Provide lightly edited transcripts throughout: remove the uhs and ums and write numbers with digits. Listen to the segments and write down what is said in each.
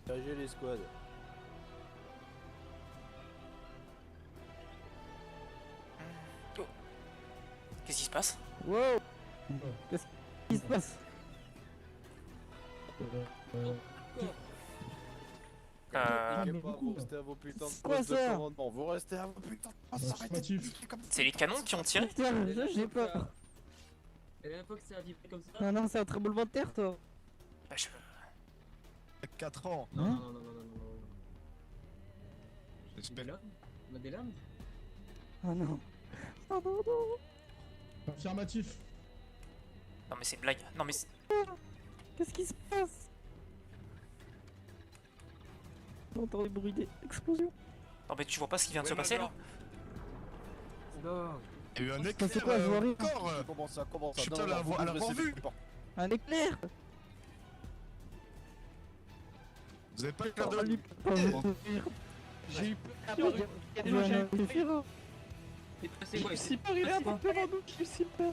Diriger les squads. Oh. Qu'est-ce qui se passe? Wow. Qu'est-ce qui se passe? Paniquez pas, vous restez à vos putains de Quoi, postes de ça commandement. Vous restez à vos putains de postes. Arrêtez de piquer comme ça. C'est les canons qui ont tiré? Putain, j'ai peur. La dernière fois que ça a vibré comme ça. Ah non, c'est un tremblement de terre, toi. Bah, je... 4 ans. Non, Hein non, non, non, non, non, non. Des J'espère. lames? On a des lames? Ah non. Oh non, non. Affirmatif. Non mais c'est une blague. Non mais Qu'est-ce qui se passe? J'entends des bruits d'explosion. non mais tu vois pas ce qui vient de se passer là? Non. Il y a eu un c'est éclair quoi, je vois rien. encore. Comment ça? Je suis pas là à l'avoir vu. Un éclair. Vous avez pas l'air de... lui J'ai eu peur. Il y a des gens C'est passé quoi ici? super, il est un peu devant nous, je suis super.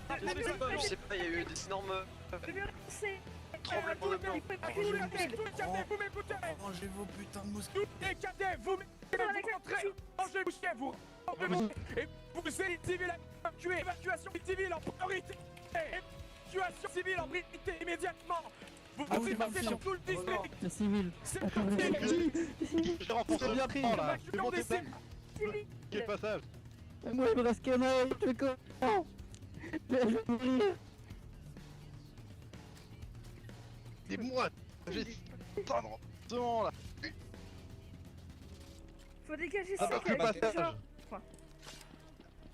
Je sais pas, il y a eu des énormes tremblements de terre. Rangez vos putains de mousquets. Les cadets, vous rentrez, rangez vos chiens, vous rentrez et vous allez civils à tuer. Évacuation civile en priorité. Évacuation civile en priorité immédiatement. Vous pouvez passer sur tout le district. C'est civil. C'est Attends, parti. J'ai renforcé bien pris là. Évacuation des civils. Quel passage? Moi, il me reste qu'un œil, je fais comment? Je vais mourir. Dis-moi. J'ai tendre. Devant là. Faut dégager Ah ça. bah, quel passage?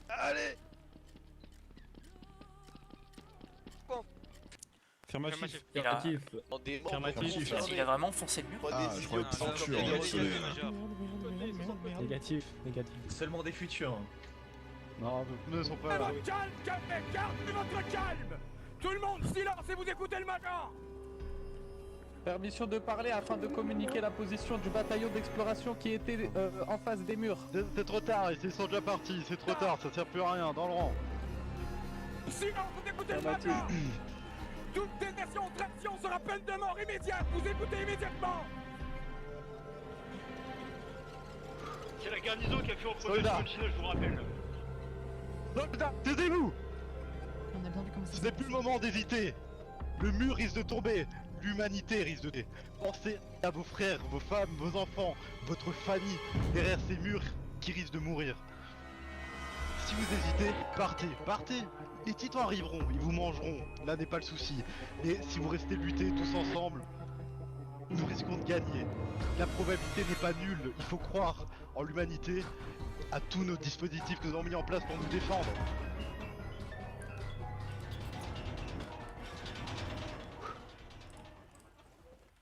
Allez. Affirmatif. Il a... Affirmatif. il a vraiment foncé le mur? Ah, je croyais que futur. Négatif. Négatif. Seulement des futurs. Non, vos pneus sont pas là. Calme, calme, gardez votre calme. Tout le monde, silence et vous écoutez le major. Permission de parler afin de communiquer la position du bataillon d'exploration qui était en face des murs. C'est trop tard, ils sont déjà partis, c'est trop tard, ça sert plus à rien, dans le rang. Silence, vous écoutez le major. Toute désertion, traction sera peine de mort immédiate. Vous écoutez immédiatement. C'est la garnison qui a fait reproduire Soldat. le chinois, je vous rappelle. Soldats, taisez-vous! Ce n'est plus le moment d'hésiter. Le mur risque de tomber. L'humanité risque de tomber. Pensez à vos frères, vos femmes, vos enfants, votre famille derrière ces murs qui risquent de mourir. Si vous hésitez, partez, partez. Les titans arriveront, ils vous mangeront. Là n'est pas le souci. Mais si vous restez lutter tous ensemble, nous risquons de gagner. La probabilité n'est pas nulle. Il faut croire en l'humanité, à tous nos dispositifs que nous avons mis en place pour nous défendre.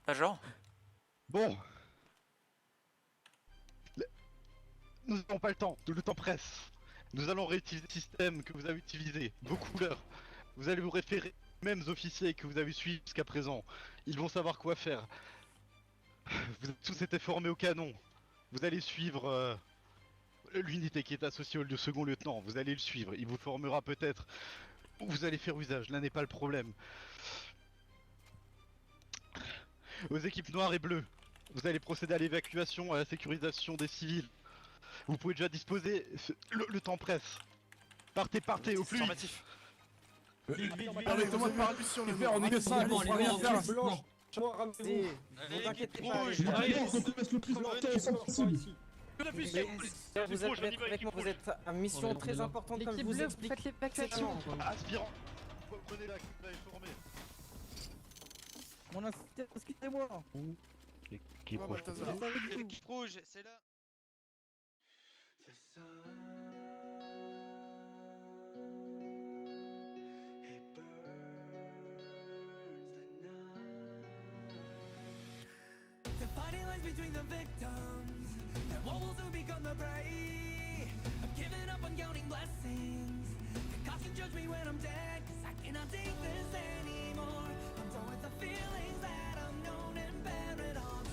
Major? Bon. Nous n'avons pas le temps, le temps presse. Nous allons réutiliser le système que vous avez utilisé, vos couleurs. Vous allez vous référer aux mêmes officiers que vous avez suivis jusqu'à présent. Ils vont savoir quoi faire. Vous avez tous été formés au canon. Vous allez suivre l'unité qui est associée au second lieutenant. Vous allez le suivre. Il vous formera peut-être. Vous allez faire usage. Là n'est pas le problème. Aux équipes noires et bleues, vous allez procéder à l'évacuation, à la sécurisation des civils. Vous pouvez déjà disposer. Le temps presse. Partez, partez au plus vite. Permettez-moi de parler sur le verre, on est que 5, on va rien faire. Vous inquiétez pas. Je vous laisse le plus longtemps possible. Vous êtes avec moi, vous êtes à mission très importante comme je vous explique. Faites l'évacuation. Aspirant, prenez la coupe informée. Mon assistant, excusez-moi. Qui proche L'équipe rouge, c'est là. The fighting lines between the victims, the wolves who become the prey. I'm giving up on counting blessings. The gods can judge me when I'm dead, 'cause I cannot take this anymore. I'm done with the feelings that I've known in paradox.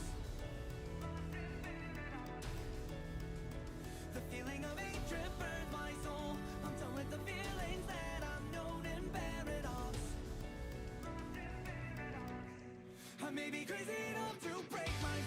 The feeling of hatred burns my soul. I'm done with the feelings that I've known in paradox. I may be crazy enough to break my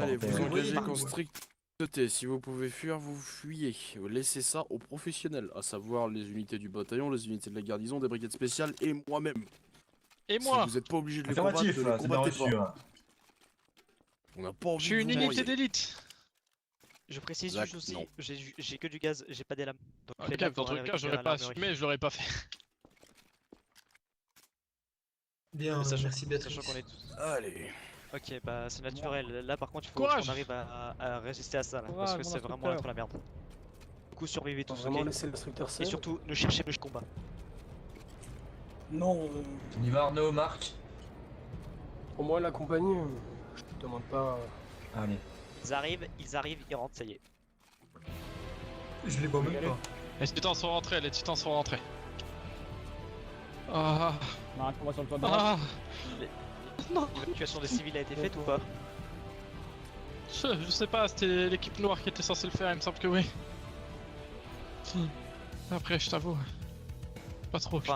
Allez, vous engagez qu'en stricteté. Si vous pouvez fuir, vous fuyez. Laissez ça aux professionnels, à savoir les unités du bataillon, les unités de la garnison, des brigades spéciales et moi-même. Et Si moi vous n'êtes pas obligé de les combattre, ne les combattez pas. On n'a pas envie Je suis une de vous unité noyer. d'élite. Je précise Zach, juste aussi, non. j'ai que du gaz, j'ai pas des lames. Donc Ah, les ok, lames, dans faudra ton les cas, j'aurais récupérer pas à l'armurerie. assumé, je l'aurais pas fait. Bien, merci Béatrice. Sachant qu'on est tous... Allez. Ok, bah c'est naturel. Là par contre, il faut Courage. qu'on arrive à résister à ça là, parce Courage, que mon c'est vraiment instructeur. être la merde. Du coup, survivez tous, Vraiment ok. laisser l'instructeur Et seul. surtout, ne cherchez pas le combat. Non, On y va Arnaud, Marc. au moins la compagnie, je te demande pas. Allez. Ils arrivent, ils rentrent, ça y est. Je les vois même pas. Les titans sont rentrés, les titans sont rentrés. Ah, On va sur le toit de ah, L'évacuation des civils a été faite ou pas? je sais pas, c'était l'équipe noire qui était censée le faire, il me semble que oui. Après, je t'avoue, pas trop occupé.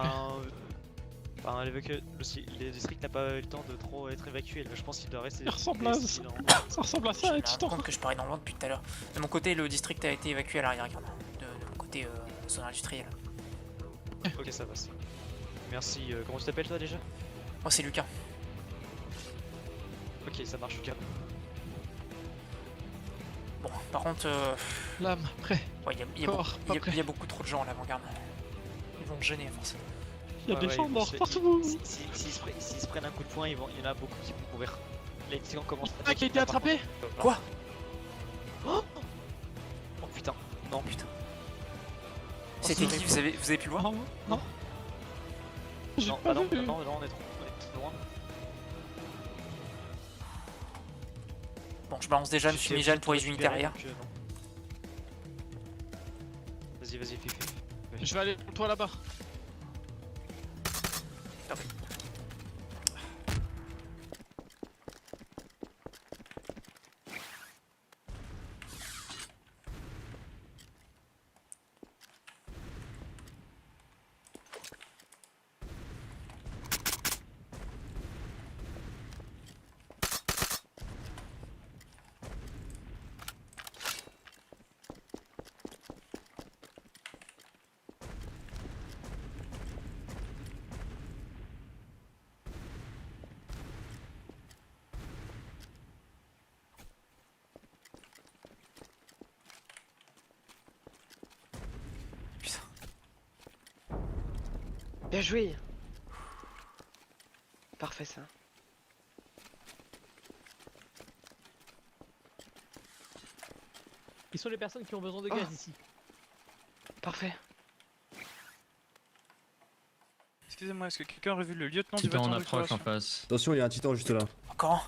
Enfin, le district n'a pas eu le temps de trop être évacué. Là, je pense qu'il doit rester. Ça ressemble à civils ça ressemble à ça, Je les me rends titans. compte que je parlais dans le vent depuis tout à l'heure. De mon côté, le district a été évacué à l'arrière, regarde. De mon côté, zone industrielle. Ok, ça passe. Merci. Comment tu t'appelles toi déjà? Moi, c'est Lucas. Ok, ça marche, Lucas. Bon, par contre, Lame, prêt. ouais, Corps, pas prêt. il y a beaucoup trop de gens à l'avant-garde. Ils vont me gêner, forcément. Il y a des gens ils vont morts se- partout. S'ils se prennent un coup de poing, il y en a beaucoup qui vont mourir. Les titans commencent à Ah, qui a été attrapé? Quoi? Oh putain. Non, putain. C'était qui? Vous avez pu le voir? Non, non. J'ai Non, pas bah non, vu. non, on est trop loin. Bon, je balance déjà une fumigène pour les unités arrière. Vas-y, Fifi. Je vais aller pour toi là-bas. Bien joué. Parfait ça. Ils sont les personnes qui ont besoin de gaz ici. Parfait. Excusez-moi, est-ce que quelqu'un aurait vu le lieutenant du Titan bâtiment en approche en face. Attention, il y a un titan juste là. Encore un.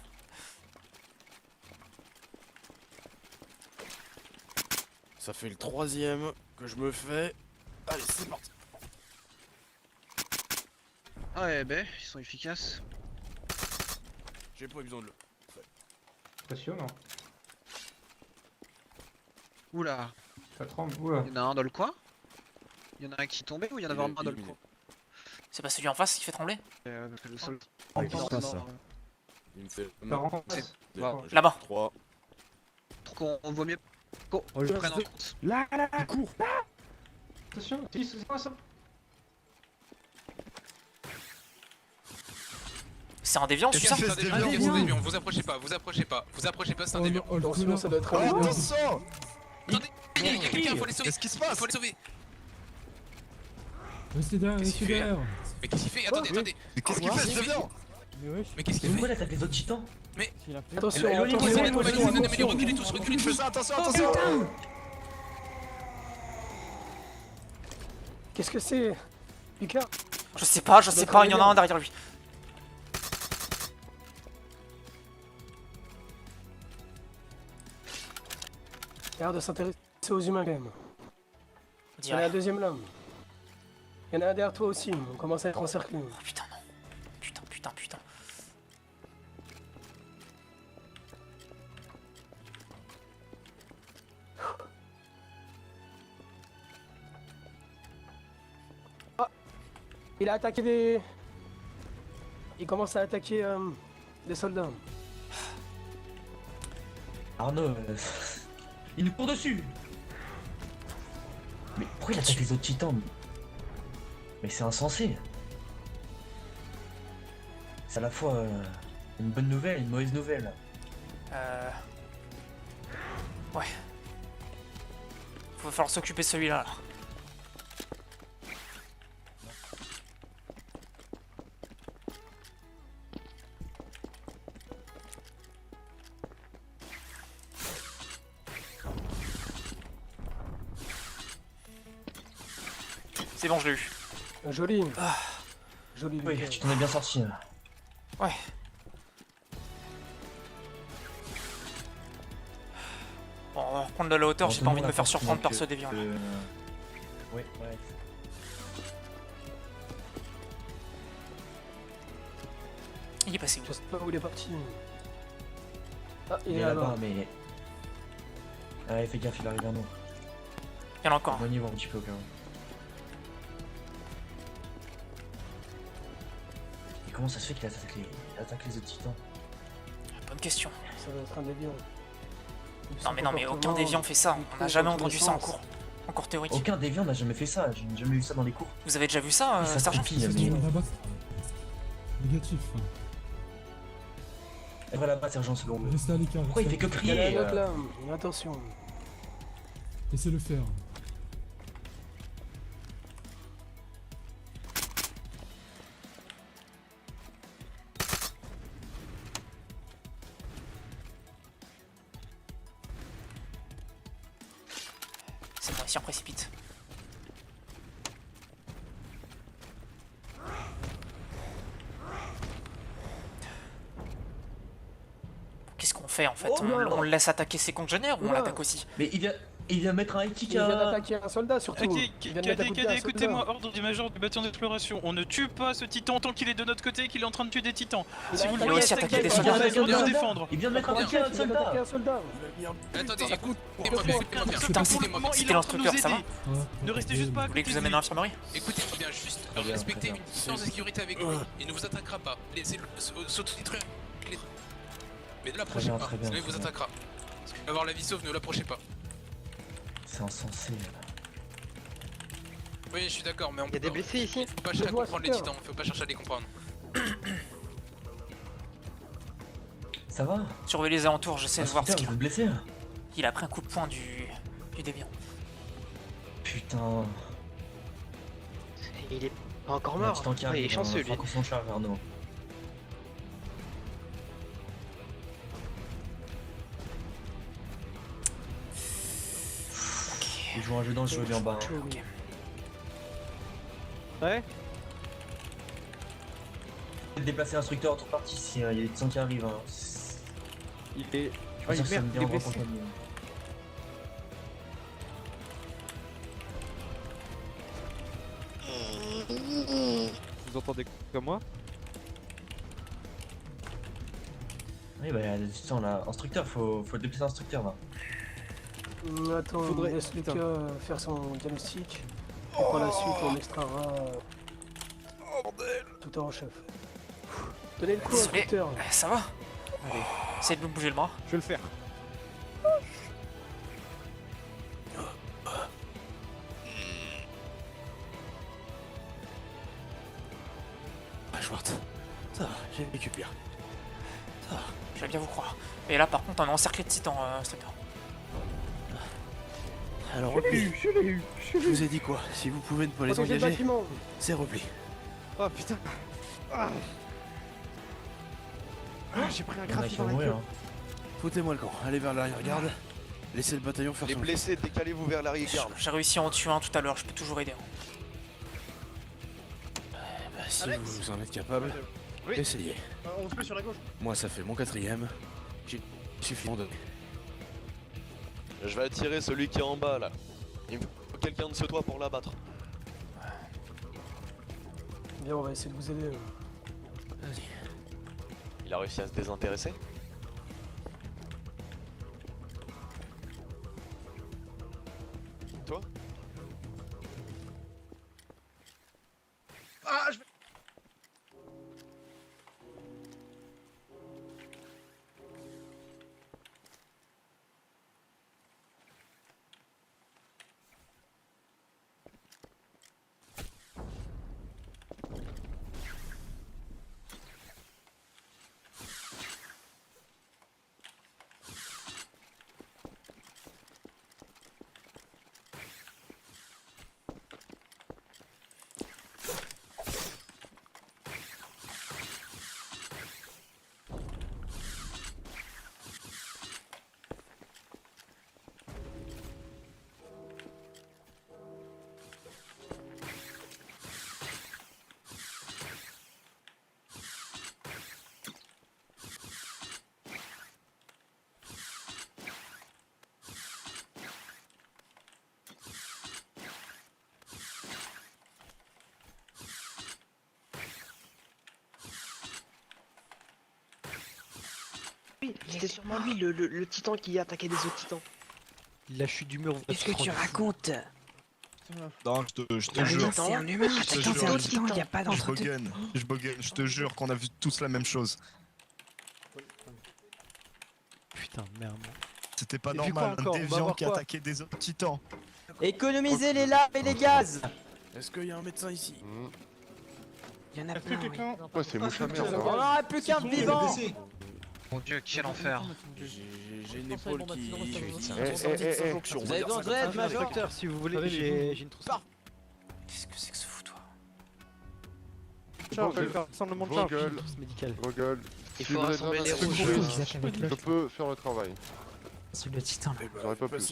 Ça fait le 3ème que je me fais. Allez, c'est parti. Ah ouais, ben, ils sont efficaces. J'ai pas eu besoin de le. Impressionnant. Oula. Ça tremble, oula. Il y en a un dans le coin? Il y en a un qui est tombé ou il y en avait un dans le coin? C'est pas celui en face qui fait trembler? Le sol. qu'est-ce que c'est ça? Il me fait. Ça rentre en face. Là-bas. 3. On vaut mieux qu'on je prenne en reste- compte. Là, il court. Attention, c'est quoi ça? C'est un déviant, c'est ça? Vous approchez pas, c'est un déviant. Sinon, ça doit être un Oh, déviant. attention! Il y a quelqu'un, faut les sauver. Qu'est-ce qui se passe? Faut les sauver. Restez derrière. Mais qu'est-ce qu'il fait? Attendez. Mais qu'est-ce qu'il fait, ce déviant? Mais qu'est-ce qu'il fait? là t'as les autres titans? Attention, Reculez tous. Fais ça, attention! Qu'est-ce que c'est? Lucas? Je sais pas, il y en a un derrière lui. Il a l'air de s'intéresser aux humains quand même. Il y en a un deuxième lame. Il y en a un derrière toi aussi, on commence à être encerclés. Oh putain, non. Putain. Il a attaqué des... Il commence à attaquer des soldats. Arnaud, il nous court dessus. Mais pourquoi il attaque les autres titans? Mais c'est insensé. C'est à la fois une bonne nouvelle et une mauvaise nouvelle. Ouais. Faut falloir s'occuper de celui-là. Alors. C'est bon, je l'ai eu. Joli. Joli. Oui, tu t'en es bien sorti. Ouais. Bon, on va reprendre de la hauteur, j'ai pas envie de me faire surprendre par ce déviant là. Oui, ouais. Il est passé où? Je sais pas où il est parti. Ah, Il est là-bas, mais. Allez, fais gaffe, il arrive vers nous. Il y en a encore. On y va un petit peu quand même. Et comment ça se fait qu'il attaque les autres titans? Bonne question. Ça va être un déviant. Non mais aucun déviant fait ça, on n'a jamais entendu ça en cours. En cours théorique. Aucun déviant n'a jamais fait ça, j'ai jamais vu ça dans les cours. Vous avez déjà vu ça, sergent? Négatif. Et voilà là-bas, sergent, c'est bon. Restez à l'écart. Pourquoi il fait que Il y a crier un autre là, attention. Laissez-le faire. C'est bon, ici on précipite. Qu'est-ce qu'on fait en fait? On le laisse attaquer ses congénères ou on l'attaque aussi? Mais il vient mettre un high kick Il vient à... d'attaquer un soldat surtout. Écoutez-moi, ordre du major du bataillon d'exploration. On ne tue pas ce titan tant qu'il est de notre côté et qu'il est en train de tuer des titans. Si vous le voulez attaquer des soldats, il vient se défendre. Il vient de mettre un kick à un soldat. Attendez, Putain, c'était l'instructeur, ça va? Ne restez juste pas à Vous voulez côté que je vous de amène lui. à l'infirmerie? écoutez-moi bien, juste respectez une distance de sécurité avec lui. Il ne vous attaquera pas. Laissez-le s'autodétruire. Mais ne l'approchez pas, sinon il vous attaquera. Parce qu'il va avoir la vie sauve, ne l'approchez pas. C'est insensé. Oui, je suis d'accord, mais on Il y a des blessés ici. faut pas chercher à comprendre les titans, faut pas chercher à les comprendre. Ça va? Surveillez les alentours, j'essaie de voir ce qu'il vous êtes blessé? Il a pris un coup de poing du déviant. Putain. Il est pas encore mort. Il est chanceux lui. Son charge, Arnaud. Il joue un jeu dans le jeu, lui en bas. Ok. Ouais. Déplacer l'instructeur en toute partie si il y a des titans qui arrivent. Hein. Il est. Je veux dire, ça me il est dérange blessé. Vous entendez comme moi? Oui, bah, il y a des titans là. Instructeur, faut déplacer l'instructeur là. Attends, Faudrait- laisse Lucas faire son diagnostic. Et par la suite, on extrara tout en chef. Donnez le coup, Désolé. instructeur. Ça va? Allez, essayez de me bouger le bras. Je vais le faire. Schwartz, ça va, j'ai vécu bien. Ça va. Je vais bien vous croire. Mais là par contre on est encerclé de titans, instructeur. Alors repli. Je vous ai dit quoi? Si vous pouvez ne pas les Protégez le engager, bâtiment. c'est repli. Oh putain. Ah. J'ai pris un Il y en a graphie qui dans vont la mourir. gueule. Hein. Foutez-moi le camp, allez vers l'arrière-garde. Laissez le bataillon faire Les son blessés, décalez-vous vers l'arrière-garde. J'ai réussi à en tuer un tout à l'heure, je peux toujours aider. Bah, si vous en êtes capable, Oui. essayez. On se met sur la gauche. Moi ça fait mon 4ème. J'ai suffisamment donné. Je vais attirer celui qui est en bas là. Il me faut quelqu'un de ce toit pour l'abattre. Bien, on va essayer de vous aider. Vas-y. Il a réussi à se désintéresser. Toi? Ah, je vais... c'était sûrement lui le titan qui attaquait des autres titans. La chute du mur. Qu'est-ce que tu racontes? Non, je te Y'a jure. rien, c'est un humain, c'est un titan, y'a pas d'entre deux. Je bogaine, je te jure qu'on a vu tous la même chose. Putain, merde. C'était pas Et puis normal, quoi encore? un On va déviant voir qui quoi? attaquait des autres titans. Économisez les laves et les gaz. Est-ce qu'il y a un médecin ici? Y'en a plein, ouais. Ouais, c'est mouche à merde. On n'aura plus qu'un de vivant. Mon dieu, quel enfer. J'ai une épaule qui... Vous avez besoin d'aide, Major? Inspecteur, si vous voulez, j'ai une trousse. Qu'est-ce que c'est que ce foutoir? Charge, je vais faire rassemblement de charge. Vos gueules. C'est médical. Vos gueules. Il faut rassembler les rouges. Je peux faire le travail. C'est le titan là. J'aurais pas plus.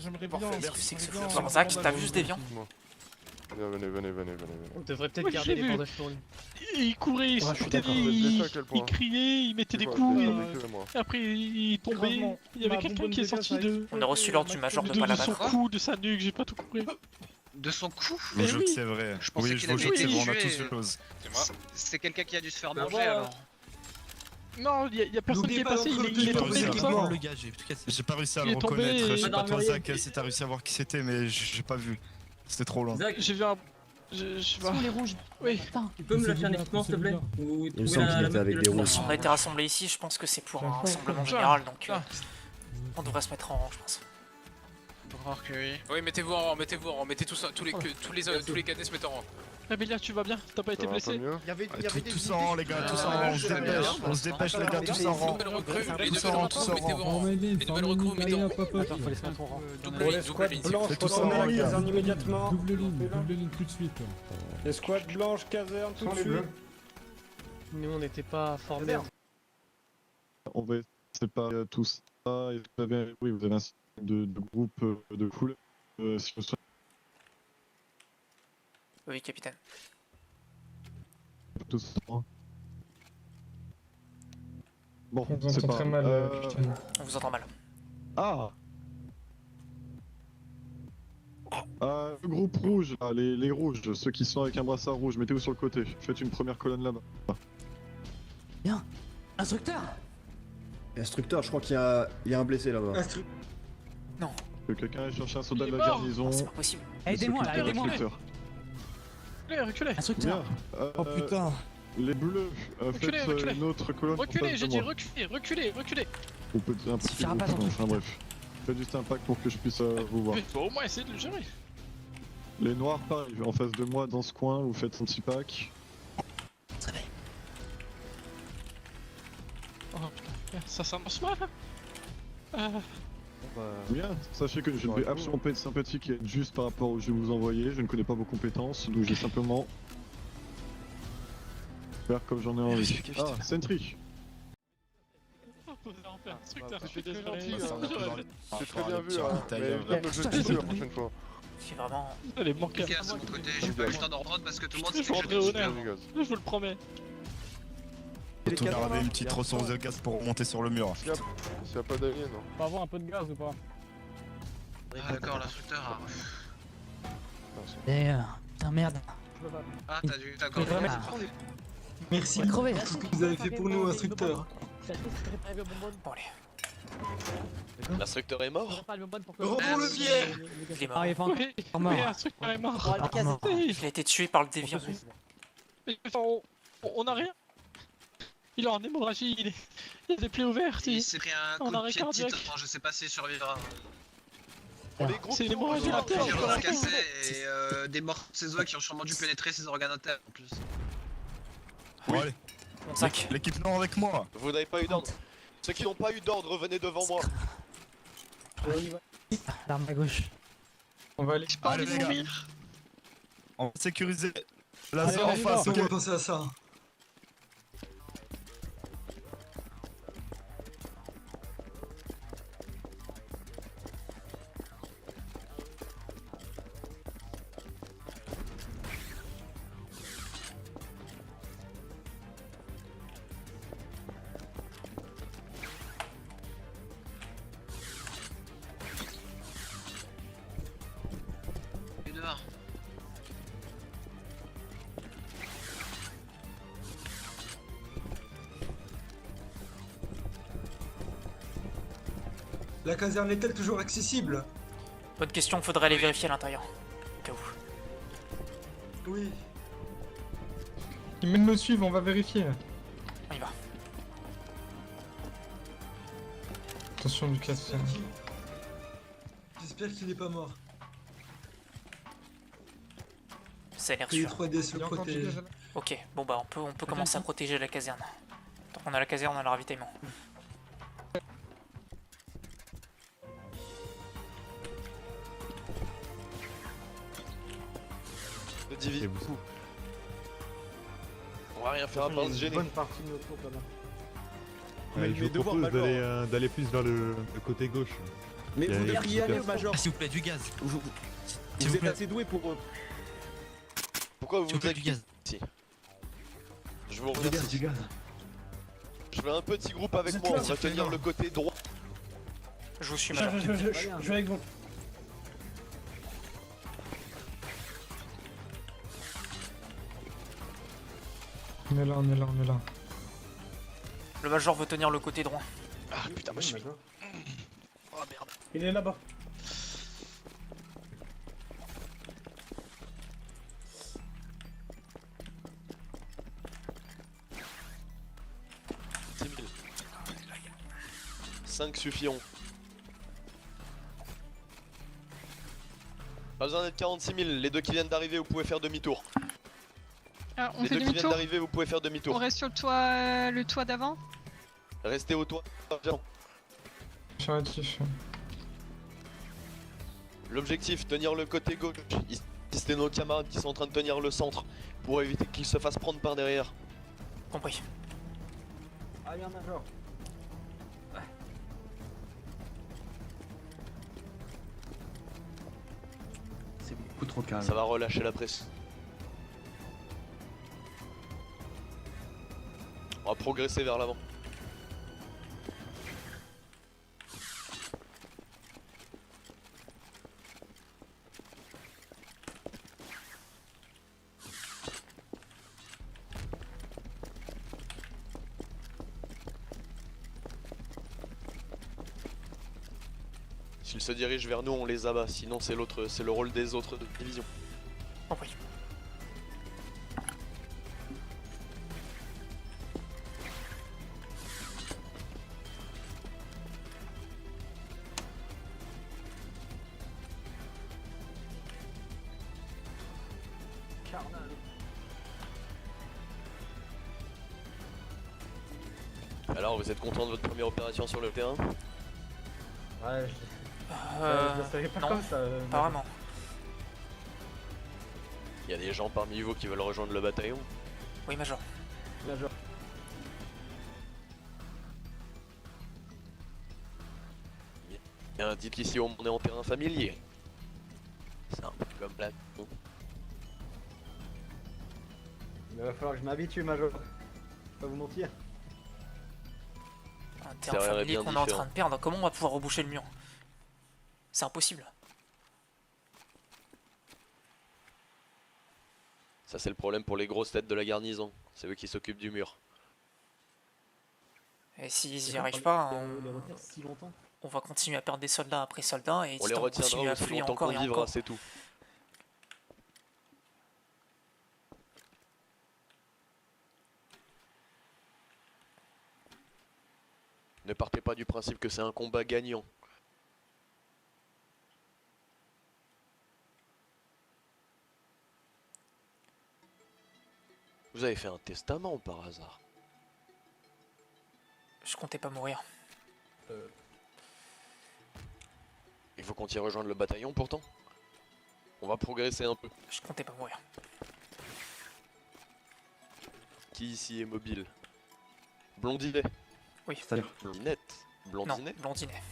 J'aimerais bien. C'est que ce foutoir. Zach, t'as vu ce déviant? Venez. On devrait peut-être garder les bandages pour lui. Il courait, il sautait, il criait, il mettait des coups, et après il tombait. Il y avait quelqu'un qui est sorti de. On a reçu l'ordre du major de pas la De son battre. cou, de sa nuque, j'ai pas tout compris. De son cou? Je vous jure que c'est vrai. Je pensais Oui, qu'il je vous avait jure que c'est été vrai, on a tué. tous vu chose. C'est quelqu'un qui a dû se faire manger alors. Non, y a personne qui est passé, il est tombé comme ça. J'ai pas réussi à Il le est tombé reconnaître. et- Je sais pas toi, Zach, si t'as réussi à voir qui c'était, mais j'ai pas vu. C'était trop loin. J'ai vu un. Je sais pas. les rouges. Oui. Tu peux me lâcher un équipement s'il te plaît? Il me semble qu'il était avec des rouges. Si on a été rassemblés ici, je pense que c'est pour un rassemblement général, donc on devrait se mettre en rang, je pense. Faut croire que oui. Oui, mettez-vous en rang, mettez tous les cadets se mettent en rang. Amélia, tu vas bien? T'as pas été blessé? Tous en rang, les gars, tous en rang, on se dépêche, les gars, tous en rang. Tous en rang, mettez-vous en rang. Les nouvelles recrues, mettez-vous en rang. Fallait se mettre en rang. Double ligne, blanche, tous immédiatement. Double ligne tout de suite. Escouade blanche, caserne, tout de suite. Nous, on n'était pas formés. On va séparer tout ça. Et vous avez, oui, vous avez un système de groupe de couleurs. Si vous souhaitez. Oui, capitaine. Tous. Bon, On vous c'est entend pas. très mal, capitaine. On vous entend mal. Ah. Le groupe rouge, là, les rouges, ceux qui sont avec un brassard rouge, mettez-vous sur le côté. Faites une première colonne là-bas. Bien. Instructeur. Instructeur, je crois qu'il y a un blessé là-bas. Non. Que quelqu'un aille chercher un soldat de la Il est mort. garnison. C'est pas possible. Aidez-moi là, aidez-moi. Reculez. Bien. Oh putain. Les bleus, faites reculez. une autre colonne. en Reculez, face j'ai de dit moi. reculez. Ou peut-être un petit suffira pas groupe, dans enfin bref. Faites juste un pack pour que je puisse vous voir. Mais faut au moins essayer de le gérer. Les noirs, pareil, en face de moi, dans ce coin, vous faites un petit pack. Oh putain, ça s'annonce mal. Bien, sachez que je ne vais absolument pas être sympathique et être juste par rapport au jeu que vous envoyez. Je ne connais pas vos compétences, donc j'ai simplement faire comme j'en ai envie. Ah, Sentry. Je suis désolé. C'est très bien vu, hein. Mais viens me jeter dessus la prochaine fois. C'est vraiment. Elle est manquée. Ok, de mon côté, j'ai pas eu le temps d'en rendre parce que tout le monde s'est Je fait rendrai jeter honneur. dessus. Je vous le promets. Surtout garder une petite ressource de gaz pour remonter sur le mur. S'il y a pas d'alien, non. On va avoir un peu de gaz ou pas? Ah d'accord, l'instructeur. Putain, merde. Ah, t'as encore Ouais, mais- Merci. Crevé. Tout ce que vous avez fait pour nous, instructeur. Bon, allez. L'instructeur est mort. Rebond le pied. Il est mort. Ah, il est pas encore Oui, mort. l'instructeur est mort. Il a été tué par le déviant. Mais enfin, on a rien. Il est en hémorragie, il a des plaies ouvertes. Il s'est pris un coup en de arrêt pied de titan, cardiaque. je sais pas s'il survivra. C'est une hémorragie à terre. Il a un cassé et des morts de ses os qui ont sûrement dû pénétrer ses organes internes en plus. Bon, allez. L'équipe nord avec moi. Vous n'avez pas eu d'ordre. Ceux qui n'ont pas eu d'ordre, venez devant moi. L'arme à gauche. On va aller. Allez les gars. On va sécuriser la zone en Allez, face. on Ok. va penser à ça. Et dehors. La caserne est-elle toujours accessible? Bonne question, faudrait aller vérifier à l'intérieur. Au cas où. Oui. Ils viennent me suivre, on va vérifier. On y va. Attention Lucas. J'espère qu'il est pas mort. Ça a l'air Que les sûr. 3D se protègent. Ok, bon bah on peut commencer à protéger la caserne. Tant qu'on a la caserne, on a le ravitaillement. Le divi. On va rien faire à part se gêner. Bonne partie de nos troupes là-bas. Je vous propose d'aller plus vers le côté gauche. Mais Il y a vous les devriez aller, Major. S'il vous plaît, du gaz. Vous êtes assez doué pour... Pourquoi vous S'il vous plaît, êtes du gaz. ici? Je vous remercie. Je veux un petit groupe avec moi, on va tenir le côté droit. Je vous suis, Je Major. vais avec vous. On est là, on est là, on est là. Le Major veut tenir le côté droit. Ah putain, moi je suis... Oh merde. Il est là-bas. $10 000. 5 suffiront. Pas besoin d'être 46 000, les deux qui viennent d'arriver, vous pouvez faire demi-tour. Alors, on Les fait deux qui viennent demi-tour. d'arriver, vous pouvez faire demi-tour. On reste sur le toit d'avant. Restez au toit. Viens. Affirmatif. L'objectif, tenir le côté gauche. C'était nos camarades qui sont en train de tenir le centre pour éviter qu'ils se fassent prendre par derrière. Compris. Allez, un Major. C'est beaucoup trop calme. Ça va relâcher la presse. On va progresser vers l'avant. S'ils se dirigent vers nous, on les abat. Sinon, c'est le rôle des autres divisions. Compris. Alors, vous êtes content de votre première opération sur le terrain? Ouais, je savais pas non, comme ça. pas vraiment. Il y a des gens parmi vous qui veulent rejoindre le bataillon? Oui, Major. Major. Bien, dites qu'ici on est en terrain familier. C'est un peu comme là. Il va falloir que je m'habitue, Major. Pas vous mentir. Un terrain familier qu'on est en train de perdre, comment on va pouvoir reboucher le mur? C'est impossible. Ça c'est le problème pour les grosses têtes de la garnison. C'est eux qui s'occupent du mur. Et s'ils n'y arrivent pas, on va continuer à perdre des soldats après soldats et On les on retiendra continue à aussi fuir longtemps encore qu'on et vivra, encore. c'est tout. Ne partez pas du principe que c'est un combat gagnant. Vous avez fait un testament par hasard? Je comptais pas mourir. Il faut qu'on y rejoigne le bataillon pourtant. On va progresser un peu. Je comptais pas mourir. Qui ici est mobile? Blondinet. Oui. C'est-à-dire Blondinette. Blondinet. Non, Blondinet.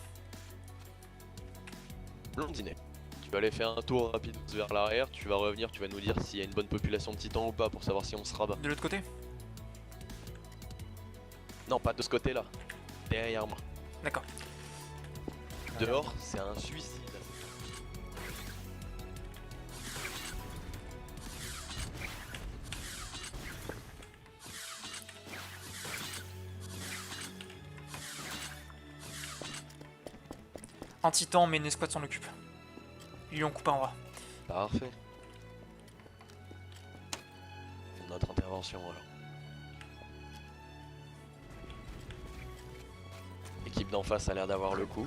Blondinet. Tu vas aller faire un tour rapide vers l'arrière, tu vas revenir, tu vas nous dire s'il y a une bonne population de titans ou pas pour savoir si on se rabat. De l'autre côté? Non, pas de ce côté-là. Derrière moi. D'accord. Dehors, c'est un suicide. un titan, mais une escouade s'en occupe. Ils lui ont coupé en bras. Parfait. Notre intervention alors. L'équipe d'en face a l'air d'avoir le coup.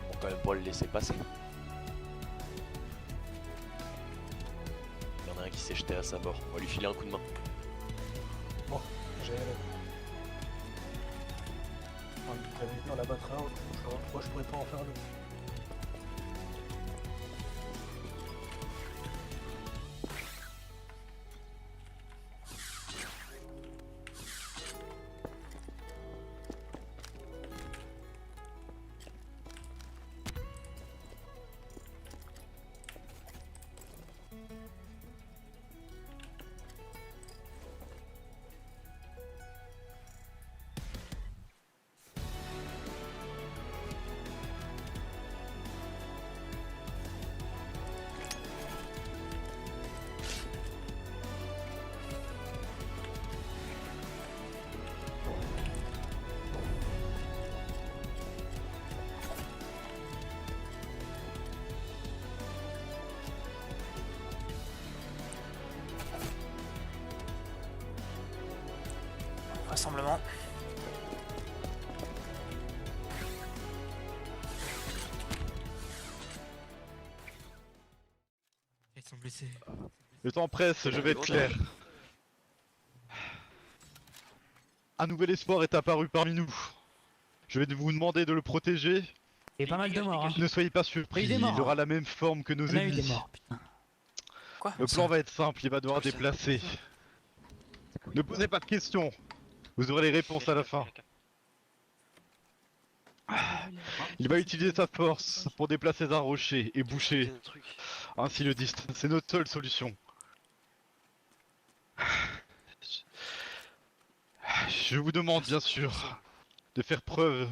On va quand même pas le laisser passer. Il y en a un qui s'est jeté à sa mort. On va lui filer un coup de main. Bon, j'ai... On la battra, moi je pourrais pas en faire deux. Rassemblement. Ils sont blessés. Le temps presse, je vais être clair. Un nouvel espoir est apparu parmi nous. Je vais vous demander de le protéger. Il y a pas mal de morts. Hein. Ne soyez pas surpris, il aura la même forme que nos On a eu ennemis. des morts, putain. Quoi? Le plan va être simple, il va devoir déplacer. Ne posez pas de questions. Vous aurez les réponses à la fin. Il va utiliser sa force pour déplacer un rocher et boucher ainsi le distance. C'est notre seule solution. Je vous demande bien sûr de faire preuve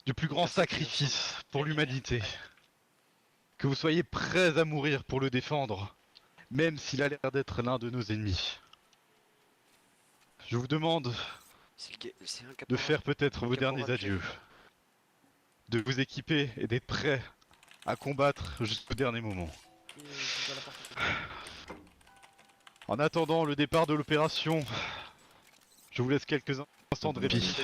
du plus grand sacrifice pour l'humanité. Que vous soyez prêts à mourir pour le défendre, même s'il a l'air d'être l'un de nos ennemis. Je vous demande de faire peut-être vos derniers adieux, de vous équiper et d'être prêts à combattre jusqu'au dernier moment. En attendant le départ de l'opération, je vous laisse quelques instants de répit.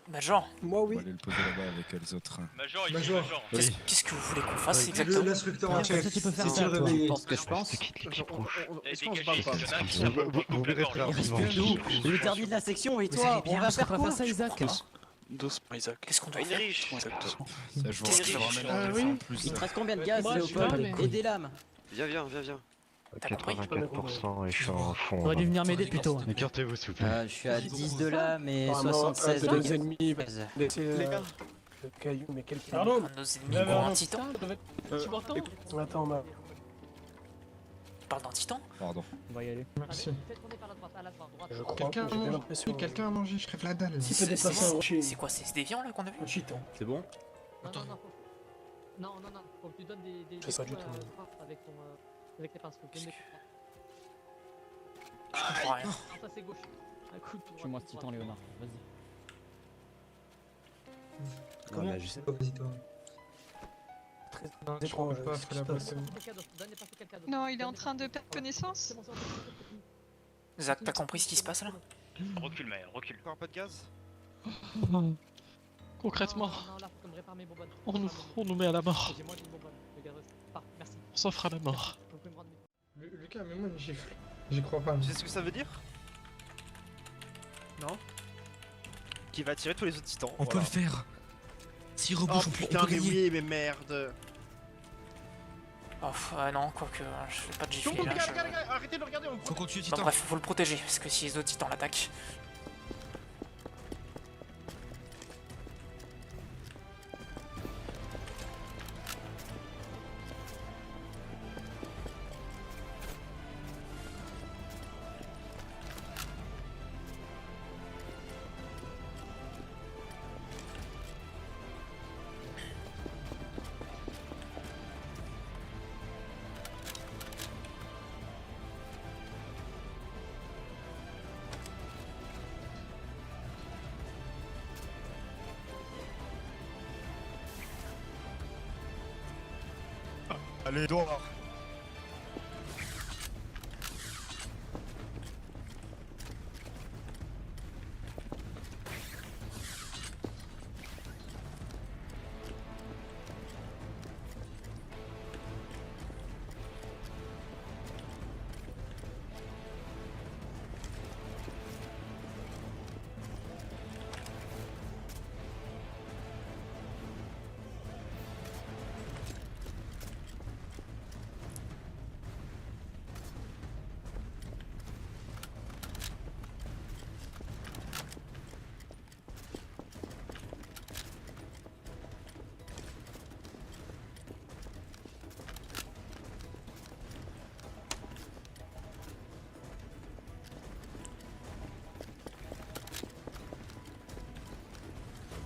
Major. Moi oui. On va aller le poser là-bas avec les autres. Major, il Major. Major. Qu'est-ce que vous voulez qu'on fasse exactement? L'instructeur en chef. Tu peux faire C'est ça, le toi. réveiller. Je pense que je pense. Est-ce qu'on se bat pas? Vous verrez très rapidement. Le dernier de la section et toi, on va faire quoi ça, Isaac? Doucement, Isaac. Qu'est-ce qu'on doit faire? Exactement. Ça, je vous ramène Oui. Il te reste combien de gaz, Léopold? Et des lames? Viens. 84% et je suis en fond. T'aurais dû venir m'aider plutôt. Écartez-vous s'il vous plaît. Je suis à 10 de là, mais Ah, non, 76 un de nos de ennemis va laisser le caillou, mais quel caillou? Un de nos ennemis pour un titan? Attends, ma... Tu parles d'un titan? Pardon. On va y aller. Merci. Je crois que j'ai bien l'impression... Quelqu'un a mangé, je crève la dalle. S'il peut déplacer un rocher... C'est quoi? C'est des viands là qu'on a vu? Un chiton. C'est bon? Non, faut que tu donnes des Je sais pas du tout. avec ton avec tes pinces. Je comprends rien. Ça c'est gauche. Un coup de Tue-moi ce titan, Léonard. Vas-y. Comment je sais pas. Vas-y toi. Très étrange. Pas fait la bosse. Non, il est en train de perdre connaissance. Zach, t'as compris ce qui se passe là? Recule, Maël, recule. Encore un peu de gaz? Concrètement, Non, là, faut que je me répare mes bonbonnes. on nous met à la mort. J'ai moins d'une bonbonne. Le gaz, merci. On s'offre à la mort. Vous pouvez me rendre mes... Lucas, mets-moi une gifle. J'y crois pas. Tu sais ce que ça veut dire? Non? Qui va attirer tous les autres titans. On peut le faire. S'il rebouche, Oh on peut putain, mais gagner. oui, mais merde. Oh, non, quoique, je fais pas de gifler là. Arrêtez de le regarder, Faut qu'on tue le Bon, titan. bref, faut le protéger, parce que si les autres titans l'attaquent... Allez, Edouard.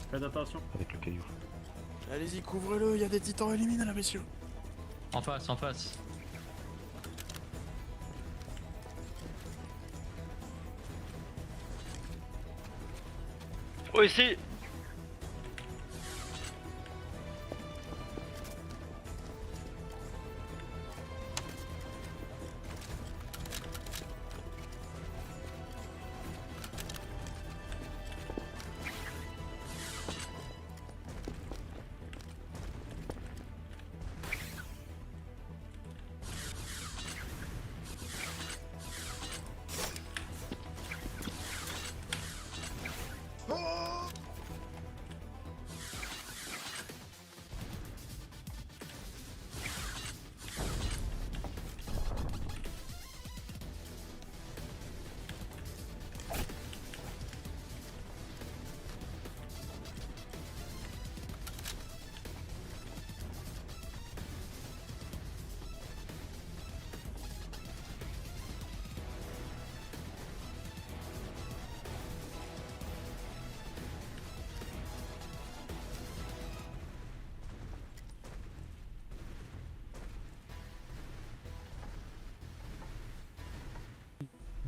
Faites attention. Avec le caillou. Allez-y, couvrez-le, il y a des titans éliminés là, messieurs. En face, en face. Oh, ici.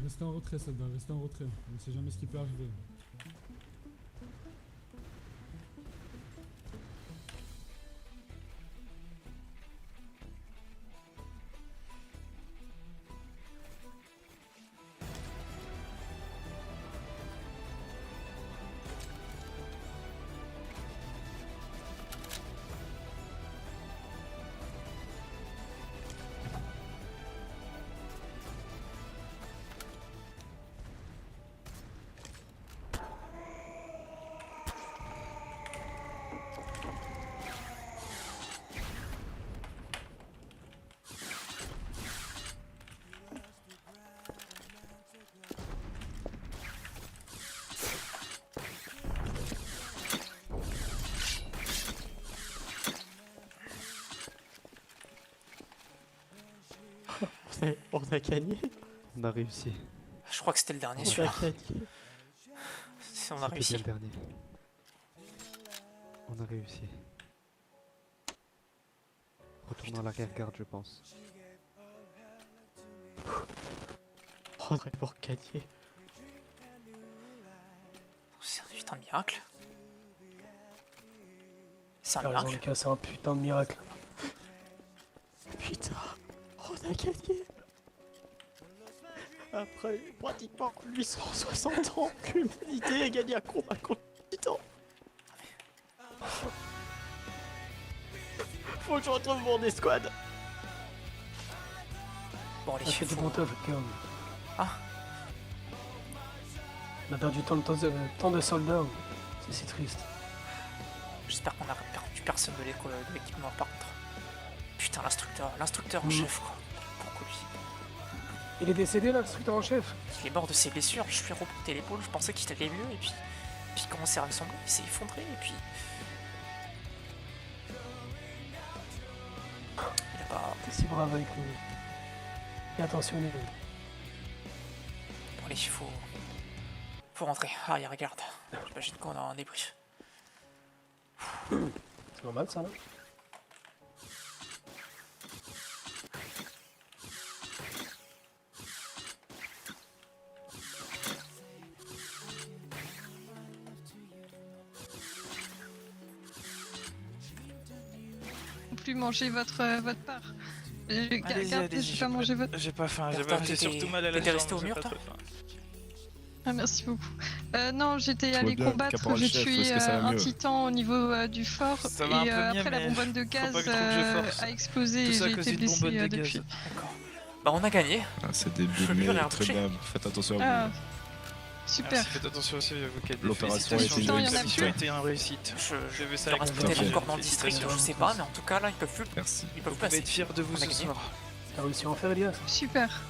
Restez en retrait, soldat, restez en retrait. On ne sait jamais ce qui peut arriver. On a gagné. On a réussi. Je crois que c'était le dernier On celui-là. a gagné. On a réussi. C'était le dernier. On a réussi. Retournons à l'arrière-garde, je pense. On aurait pour gagner. C'est un putain de miracle. C'est un T'as raison, miracle. Lucas, c'est un putain de miracle. Putain, on a gagné. Après pratiquement 860 ans que l'humanité a gagné un combat contre le titan. Faut que je retrouve mon escouade. Bon, allez, On a fait du bon taf, Lucas. Ah. On a perdu tant de soldats. C'est si triste. J'espère qu'on a perdu personne de l'équipement par contre. Putain, l'instructeur en chef quoi. Pourquoi lui? Il est décédé là, l'instructeur en chef. Il est mort de ses blessures, je lui ai remonté l'épaule, je pensais qu'il allait mieux et puis il commençait à ressembler, il s'est effondré et puis... Il a pas... T'es si brave avec lui. Et attentionné. Bon allez, faut rentrer. Ah, il regarde. J'imagine qu'on a un débrief. C'est normal ça là. plus manger votre part. Allez-y, allez-y, J'ai pas mangé votre... J'ai pas faim, Bertha, j'ai surtout mal à la jambe. T'étais resté au mur, j'ai pas toi trop faim. Ah, merci beaucoup. Non, j'étais Tout va allé bien, combattre, caporal j'ai chef, tué est-ce que ça va un mieux titan au niveau du fort, Ça va un et peu mieux, après la mais bonbonne de faut gaz pas que je force. a explosé Tout et ça à j'ai cause été d'une bonbonne blessée de gaz. depuis. Bah on a gagné. Ah, c'est début, Le mur est mais très rebouché. bien. Faites attention à Ah, vous. super. Merci, faites attention aussi à vos cadets. L'opération a été Félicitations. une Il y en a réussite. plus. été une réussite. J'ai vu ça Il y aura avec peut-être plaisir. encore dans le district, je sais pas, mais en tout cas là ils peuvent plus. Merci. Ils peuvent Vous passer. pouvez être fiers de vous On a ce gagné. soir. T'as réussi à en faire, Elias? Super.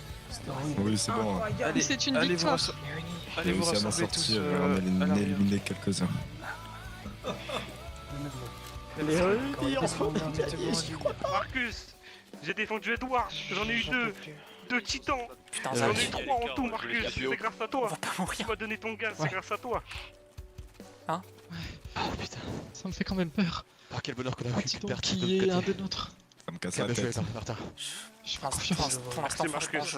Oui, c'est bon. Allez, C'est une allez victoire. J'ai Allez vous réussi à m'en rassembler tous sortir, à en l'arrière. éliminer quelques-uns. Marcus, j'ai défendu Edward, j'en ai eu deux titans. Putain, J'en ai Zach, eu 3 en tout, Marcus, c'est grâce à on toi. va pas Tu mourir. m'as donné ton gaz, c'est grâce à toi. Hein? Oh putain, ça me fait quand même peur. Oh, quel bonheur qu'on a Un pris titan perdre qui de est côté. un des nôtres. Ça me casse la Calme-toi, tête. Martin. Je fais Pour confiance. l'instant, Merci, franchement, Marcus.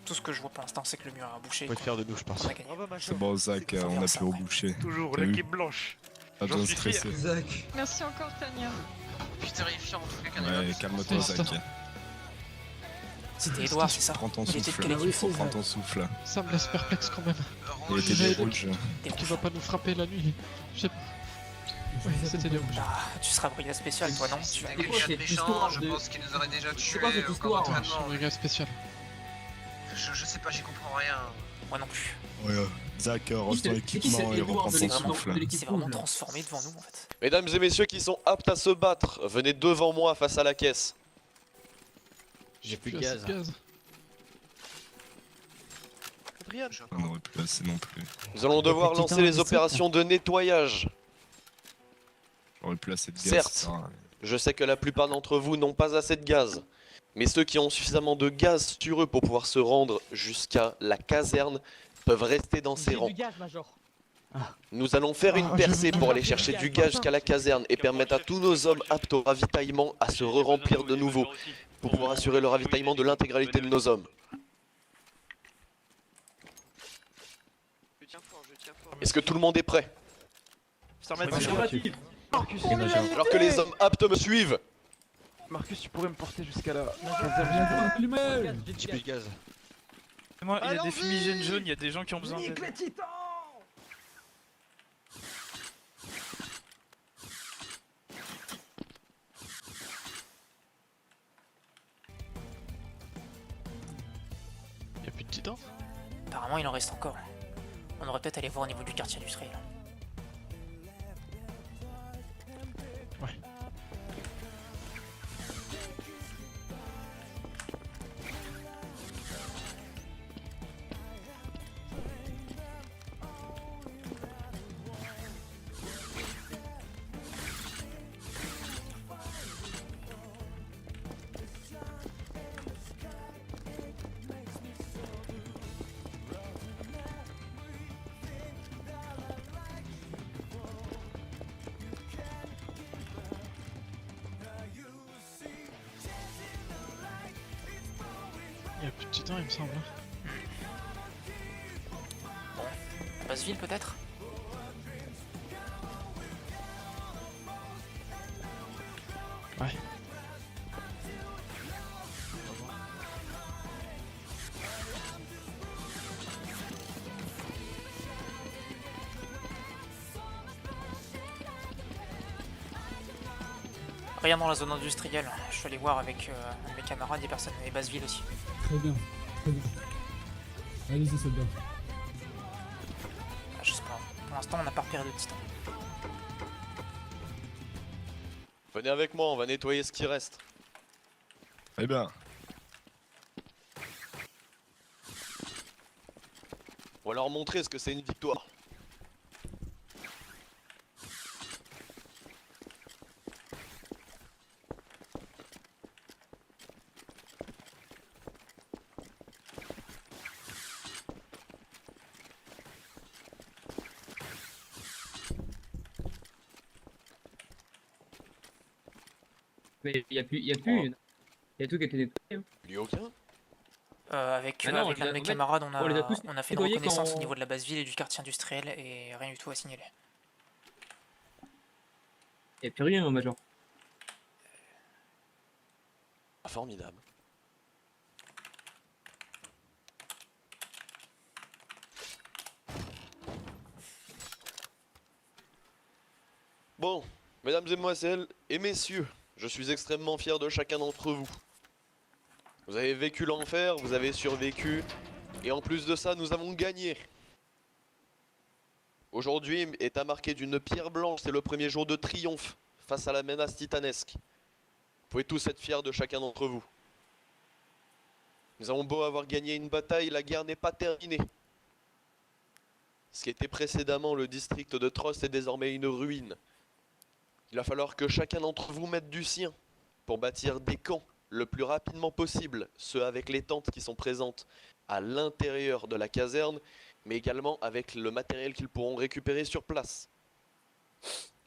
tout ce que je vois pour l'instant, c'est que le mur a bouché. Faut être fier de nous, je pense. On a gagné. C'est bon, Zach, on a pu reboucher. Toujours T'as vu? l'équipe blanche. Pas besoin de J'en suis fier. stresser. Zach. Merci encore, Tania. Je suis terrifiant en tout cas. Ouais, calme-toi, Zach. C'était Edouard, c'est ça? Prends ton Il était de souffle. quelle équipe? Faut prendre ton souffle. Ça me laisse perplexe quand même. Il était des rouges. Qui va pas nous frapper la nuit. Je sais pas. Ouais, c'était des rouges. Ah, tu seras brigade spéciale, toi, non? C'était quelqu'un de méchant, je pense qu'il nous aurait déjà tué quoi cette au histoire camp Je suis d'entraînement. brigade spéciale. Je sais pas, j'y comprends rien. Moi non plus. Ouais, Zach, range ton équipement et reprends C'est ton vraiment, souffle. c'est vraiment transformé devant nous en fait. Mesdames et messieurs qui sont aptes à se battre, venez devant moi face à la caisse. J'ai plus Plus assez de gaz. On n'aurait plus assez non plus. Nous allons devoir Petit lancer temps les district. opérations de nettoyage. J'aurais plus assez de gaz. Certes. ça sert à rien. Je sais que la plupart d'entre vous n'ont pas assez de gaz. Mais ceux qui ont suffisamment de gaz sur eux pour pouvoir se rendre jusqu'à la caserne peuvent rester dans ces J'ai rangs. du gaz, Major. Nous allons faire une percée pour aller chercher du gaz jusqu'à la caserne et permettre à tous nos hommes aptes au ravitaillement à se re-remplir de nouveau pour pouvoir assurer le ravitaillement de l'intégralité de nos hommes. Est-ce que tout le monde est prêt? Alors que les hommes aptes me suivent. Marcus, tu pourrais me porter jusqu'à la J'ai plus de gaz. Moi, il y a des fumigènes jaunes, il y a des gens qui ont besoin d'aide. Y'a plus de titans? Apparemment, il en reste encore. On aurait peut-être allé voir au niveau du quartier industriel. Ouais. Y'a plus de titans, il me semble. Basseville peut-être? Ouais. Rien dans la zone industrielle. Je suis allé voir avec un de mes camarades, des personnes et Basseville aussi. Très bien, très bien. Allez-y, soldats. Ah, je sais pas. Pour l'instant, on n'a pas repéré de titans. Venez avec moi, on va nettoyer ce qui reste. Eh bien, On va leur montrer ce que c'est une victoire. Mais il y a tout qui a été nettoyé. Hein. Lui aucun. Avec Ah non, avec on l'un de les mes a- camarades, on les a tous on a fait une nettoyés reconnaissance quand- au niveau de la Basseville et du quartier industriel et rien du tout à signaler. Il n'y a plus rien, Major. Formidable. Bon, mesdames et mesdemoiselles et messieurs, je suis extrêmement fier de chacun d'entre vous. Vous avez vécu l'enfer, vous avez survécu, et en plus de ça, nous avons gagné. Aujourd'hui est à marquer d'une pierre blanche, c'est le premier jour de triomphe face à la menace titanesque. Vous pouvez tous être fiers de chacun d'entre vous. Nous avons beau avoir gagné une bataille, la guerre n'est pas terminée. Ce qui était précédemment le district de Trost est désormais une ruine. Il va falloir que chacun d'entre vous mette du sien pour bâtir des camps le plus rapidement possible, ceux avec les tentes qui sont présentes à l'intérieur de la caserne, mais également avec le matériel qu'ils pourront récupérer sur place.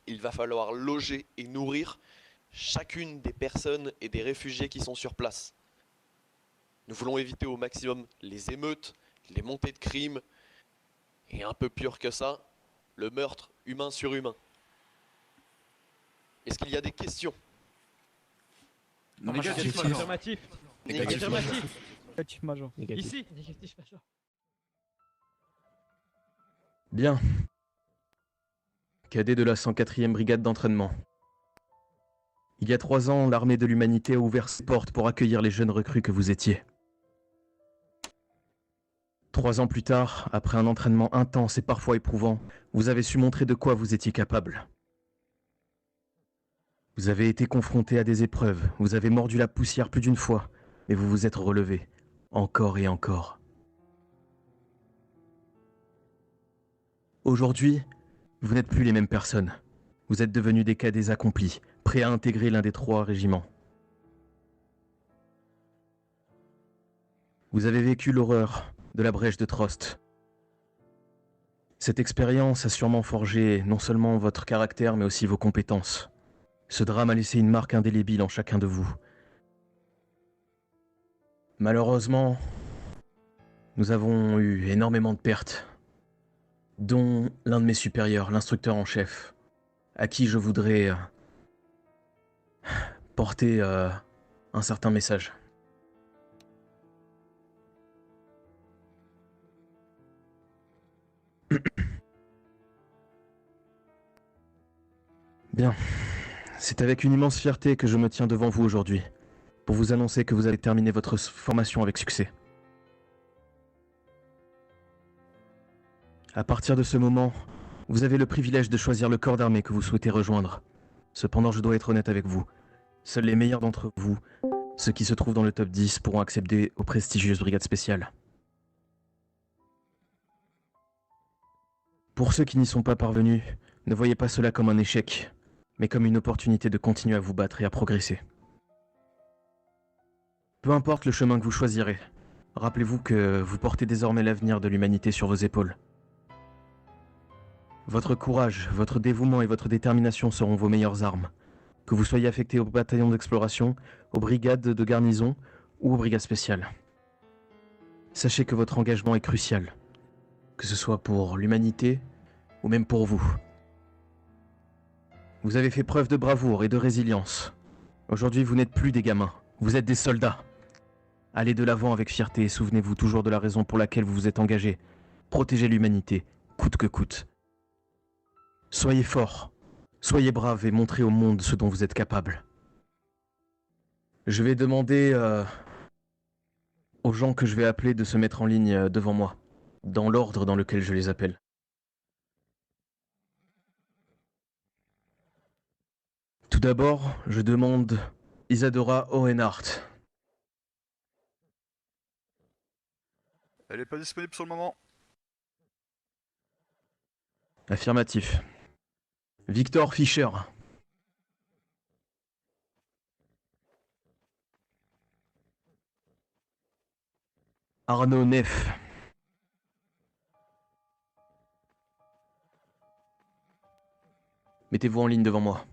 Il va falloir loger et nourrir chacune des personnes et des réfugiés qui sont sur place. Nous voulons éviter au maximum les émeutes, les montées de crimes, et un peu pire que ça, le meurtre humain sur humain. Est-ce qu'il y a des questions? Négatif, affirmatif. Négatif. Négatif major. Ici. Bien. Cadet de la 104e brigade d'entraînement. Il y a 3 ans, l'armée de l'humanité a ouvert ses portes pour accueillir les jeunes recrues que vous étiez. 3 ans plus tard, après un entraînement intense et parfois éprouvant, vous avez su montrer de quoi vous étiez capable. Vous avez été confronté à des épreuves, vous avez mordu la poussière plus d'une fois, mais vous vous êtes relevé, encore et encore. Aujourd'hui, vous n'êtes plus les mêmes personnes. Vous êtes devenus des cadets accomplis, prêts à intégrer l'un des 3 régiments. Vous avez vécu l'horreur de la brèche de Trost. Cette expérience a sûrement forgé non seulement votre caractère, mais aussi vos compétences. Ce drame a laissé une marque indélébile en chacun de vous. Malheureusement, nous avons eu énormément de pertes, dont l'un de mes supérieurs, l'instructeur en chef, à qui je voudrais porter un certain message. Bien. C'est avec une immense fierté que je me tiens devant vous aujourd'hui, pour vous annoncer que vous avez terminé votre formation avec succès. À partir de ce moment, vous avez le privilège de choisir le corps d'armée que vous souhaitez rejoindre. Cependant, je dois être honnête avec vous. Seuls les meilleurs d'entre vous, ceux qui se trouvent dans le top 10, pourront accéder aux prestigieuses brigades spéciales. Pour ceux qui n'y sont pas parvenus, ne voyez pas cela comme un échec, mais comme une opportunité de continuer à vous battre et à progresser. Peu importe le chemin que vous choisirez, rappelez-vous que vous portez désormais l'avenir de l'humanité sur vos épaules. Votre courage, votre dévouement et votre détermination seront vos meilleures armes, que vous soyez affecté au bataillon d'exploration, aux brigades de garnison ou aux brigades spéciales. Sachez que votre engagement est crucial, que ce soit pour l'humanité ou même pour vous. Vous avez fait preuve de bravoure et de résilience. Aujourd'hui, vous n'êtes plus des gamins, vous êtes des soldats. Allez de l'avant avec fierté et souvenez-vous toujours de la raison pour laquelle vous vous êtes engagés. Protégez l'humanité, coûte que coûte. Soyez forts, soyez braves et montrez au monde ce dont vous êtes capables. Je vais demander aux gens que je vais appeler de se mettre en ligne devant moi, dans l'ordre dans lequel je les appelle. Tout d'abord, je demande Isadora Oenhart. Elle n'est pas disponible sur le moment. Affirmatif. Victor Fischer. Arnaud Neff. Mettez-vous en ligne devant moi.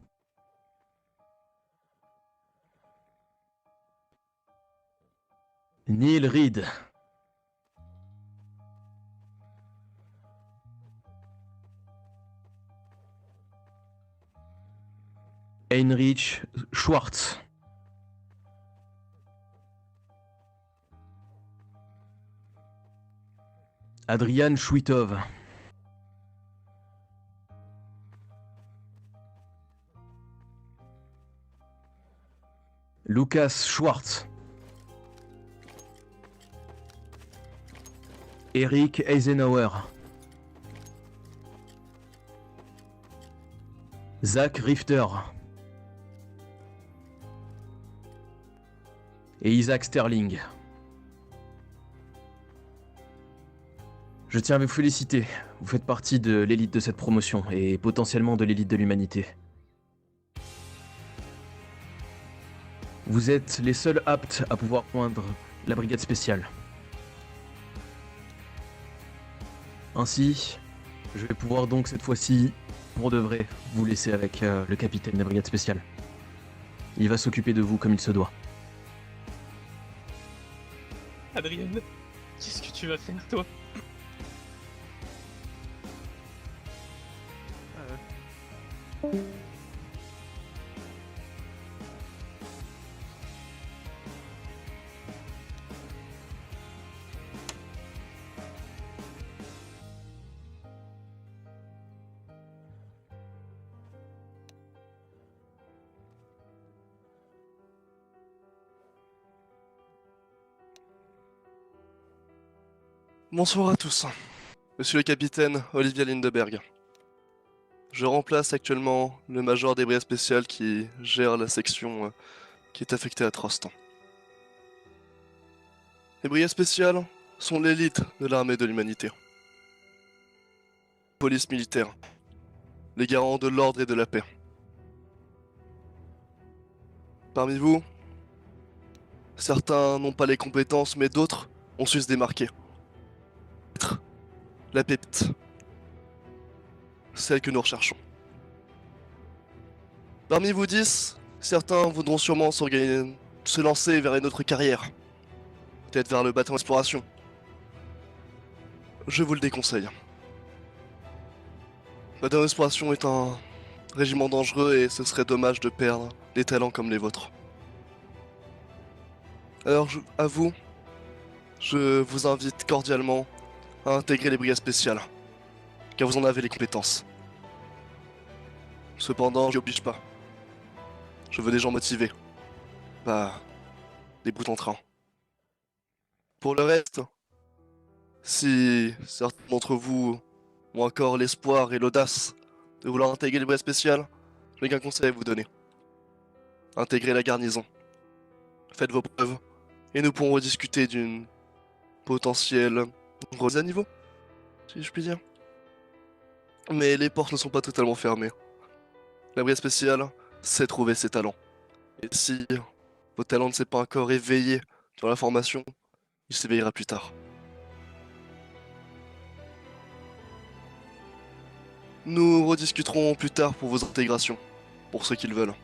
Neil Reed. Heinrich Schwartz. Adrian Chouitov. Lucas Schwartz. Eric Eisenhower. Zach Rifter. Et Isaac Sterling. Je tiens à vous féliciter. Vous faites partie de l'élite de cette promotion et potentiellement de l'élite de l'humanité. Vous êtes les seuls aptes à pouvoir joindre la brigade spéciale. Ainsi, je vais pouvoir donc cette fois-ci, pour de vrai, vous laisser avec le capitaine de la brigade spéciale. Il va s'occuper de vous comme il se doit. Adrien, qu'est-ce que tu vas faire toi? Bonsoir à tous. Monsieur le capitaine Olivier Lindeberg. Je remplace actuellement le major des brigades spéciales qui gère la section qui est affectée à Trost. Les brigades spéciales sont l'élite de l'armée de l'humanité. Police militaire, les garants de l'ordre et de la paix. Parmi vous, certains n'ont pas les compétences, mais d'autres ont su se démarquer. La pépite. Celle que nous recherchons. Parmi vous 10, certains voudront sûrement se lancer vers une autre carrière. Peut-être vers le bataillon d'exploration. Je vous le déconseille. Le bataillon d'exploration est un régiment dangereux et ce serait dommage de perdre des talents comme les vôtres. Alors, à vous, je vous invite cordialement à intégrer les brigades spéciales, car vous en avez les compétences. Cependant, je n'y oblige pas. Je veux des gens motivés, pas des bouts en train. Pour le reste, si certains d'entre vous ont encore l'espoir et l'audace de vouloir intégrer les brigades spéciales, je n'ai qu'un conseil à vous donner. Intégrez la garnison. Faites vos preuves, et nous pourrons rediscuter d'une potentielle remise à niveau, si je puis dire. Mais les portes ne sont pas totalement fermées. La brigade spéciale sait trouver ses talents. Et si vos talents ne s'est pas encore éveillé dans la formation, il s'éveillera plus tard. Nous rediscuterons plus tard pour vos intégrations, pour ceux qui le veulent.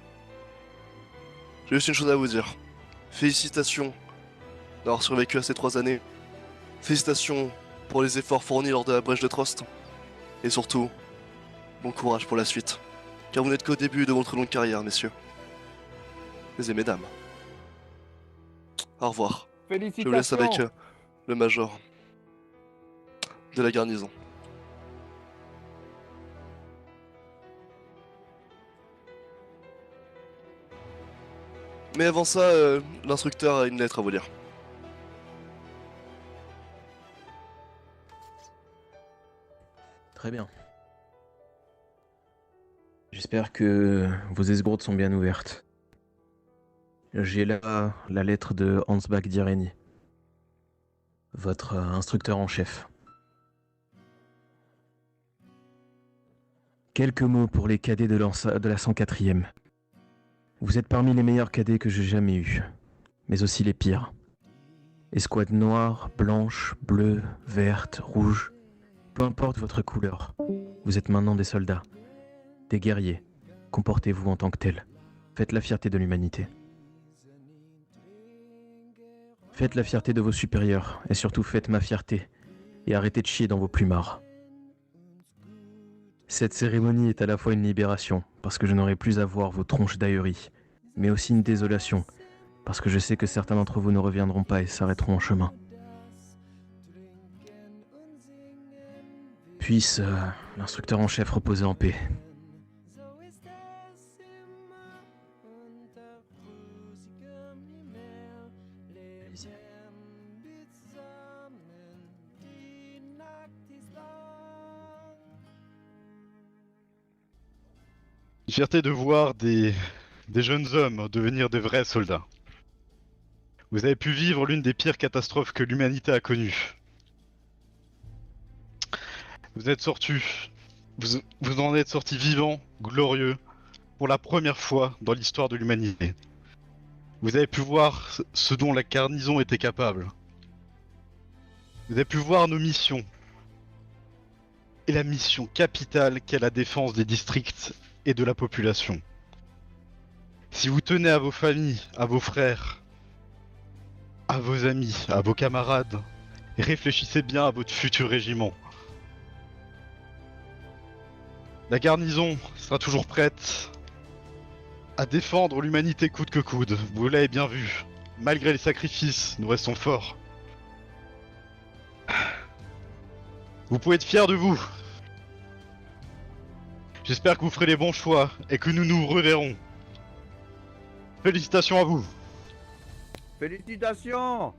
J'ai juste une chose à vous dire. Félicitations d'avoir survécu à ces 3 années. Félicitations pour les efforts fournis lors de la brèche de Trost. Et surtout, bon courage pour la suite. Car vous n'êtes qu'au début de votre longue carrière, messieurs. Et mesdames. Au revoir. Je vous laisse avec le major de la garnison. Mais avant ça, l'instructeur a une lettre à vous lire. Très bien. J'espère que vos escroutes sont bien ouvertes. J'ai là la lettre de Hansbach d'Ireni, votre instructeur en chef. Quelques mots pour les cadets de la 104e. Vous êtes parmi les meilleurs cadets que j'ai jamais eus, mais aussi les pires. Escouade noire, blanche, bleue, verte, rouge, peu importe votre couleur, vous êtes maintenant des soldats, des guerriers. Comportez-vous en tant que tels. Faites la fierté de l'humanité. Faites la fierté de vos supérieurs, et surtout faites ma fierté, et arrêtez de chier dans vos plumards. Cette cérémonie est à la fois une libération, parce que je n'aurai plus à voir vos tronches d'ahurie, mais aussi une désolation, parce que je sais que certains d'entre vous ne reviendront pas et s'arrêteront en chemin. puisse l'instructeur en chef reposer en paix. Fierté de voir des jeunes hommes devenir de vrais soldats. Vous avez pu vivre l'une des pires catastrophes que l'humanité a connues. Vous êtes sortis, vous en êtes sortis vivants, glorieux, pour la première fois dans l'histoire de l'humanité. Vous avez pu voir ce dont la garnison était capable. Vous avez pu voir nos missions. Et la mission capitale qu'est la défense des districts et de la population. Si vous tenez à vos familles, à vos frères, à vos amis, à vos camarades, réfléchissez bien à votre futur régiment. La garnison sera toujours prête à défendre l'humanité coûte que coûte. Vous l'avez bien vu. Malgré les sacrifices, nous restons forts. Vous pouvez être fiers de vous. J'espère que vous ferez les bons choix et que nous nous reverrons. Félicitations à vous. Félicitations.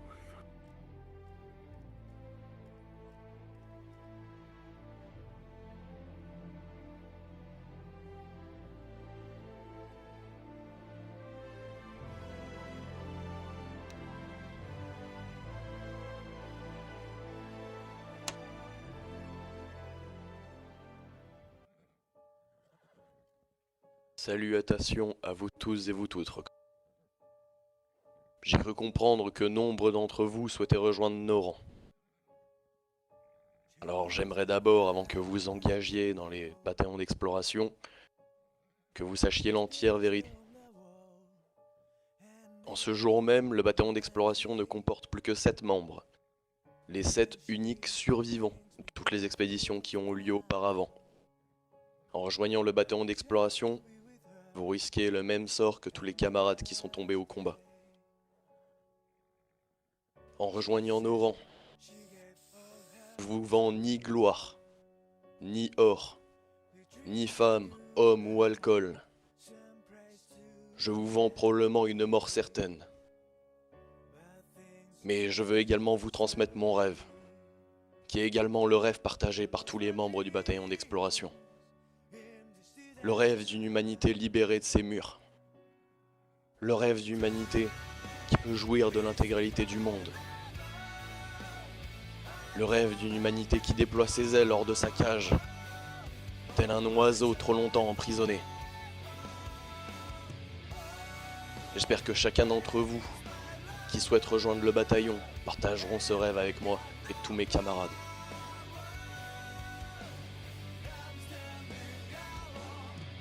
Salutations à vous tous et vous toutes. J'ai cru comprendre que nombre d'entre vous souhaitaient rejoindre nos rangs. Alors j'aimerais d'abord, avant que vous engagiez dans les bataillons d'exploration, que vous sachiez l'entière vérité. En ce jour même, le bataillon d'exploration ne comporte plus que 7 membres. Les 7 uniques survivants de toutes les expéditions qui ont eu lieu auparavant. En rejoignant le bataillon d'exploration, vous risquez le même sort que tous les camarades qui sont tombés au combat. En rejoignant nos rangs, je vous vends ni gloire, ni or, ni femme, homme ou alcool. Je vous vends probablement une mort certaine. Mais je veux également vous transmettre mon rêve, qui est également le rêve partagé par tous les membres du bataillon d'exploration. Le rêve d'une humanité libérée de ses murs. Le rêve d'une humanité qui peut jouir de l'intégralité du monde. Le rêve d'une humanité qui déploie ses ailes hors de sa cage, tel un oiseau trop longtemps emprisonné. J'espère que chacun d'entre vous qui souhaite rejoindre le bataillon partageront ce rêve avec moi et tous mes camarades.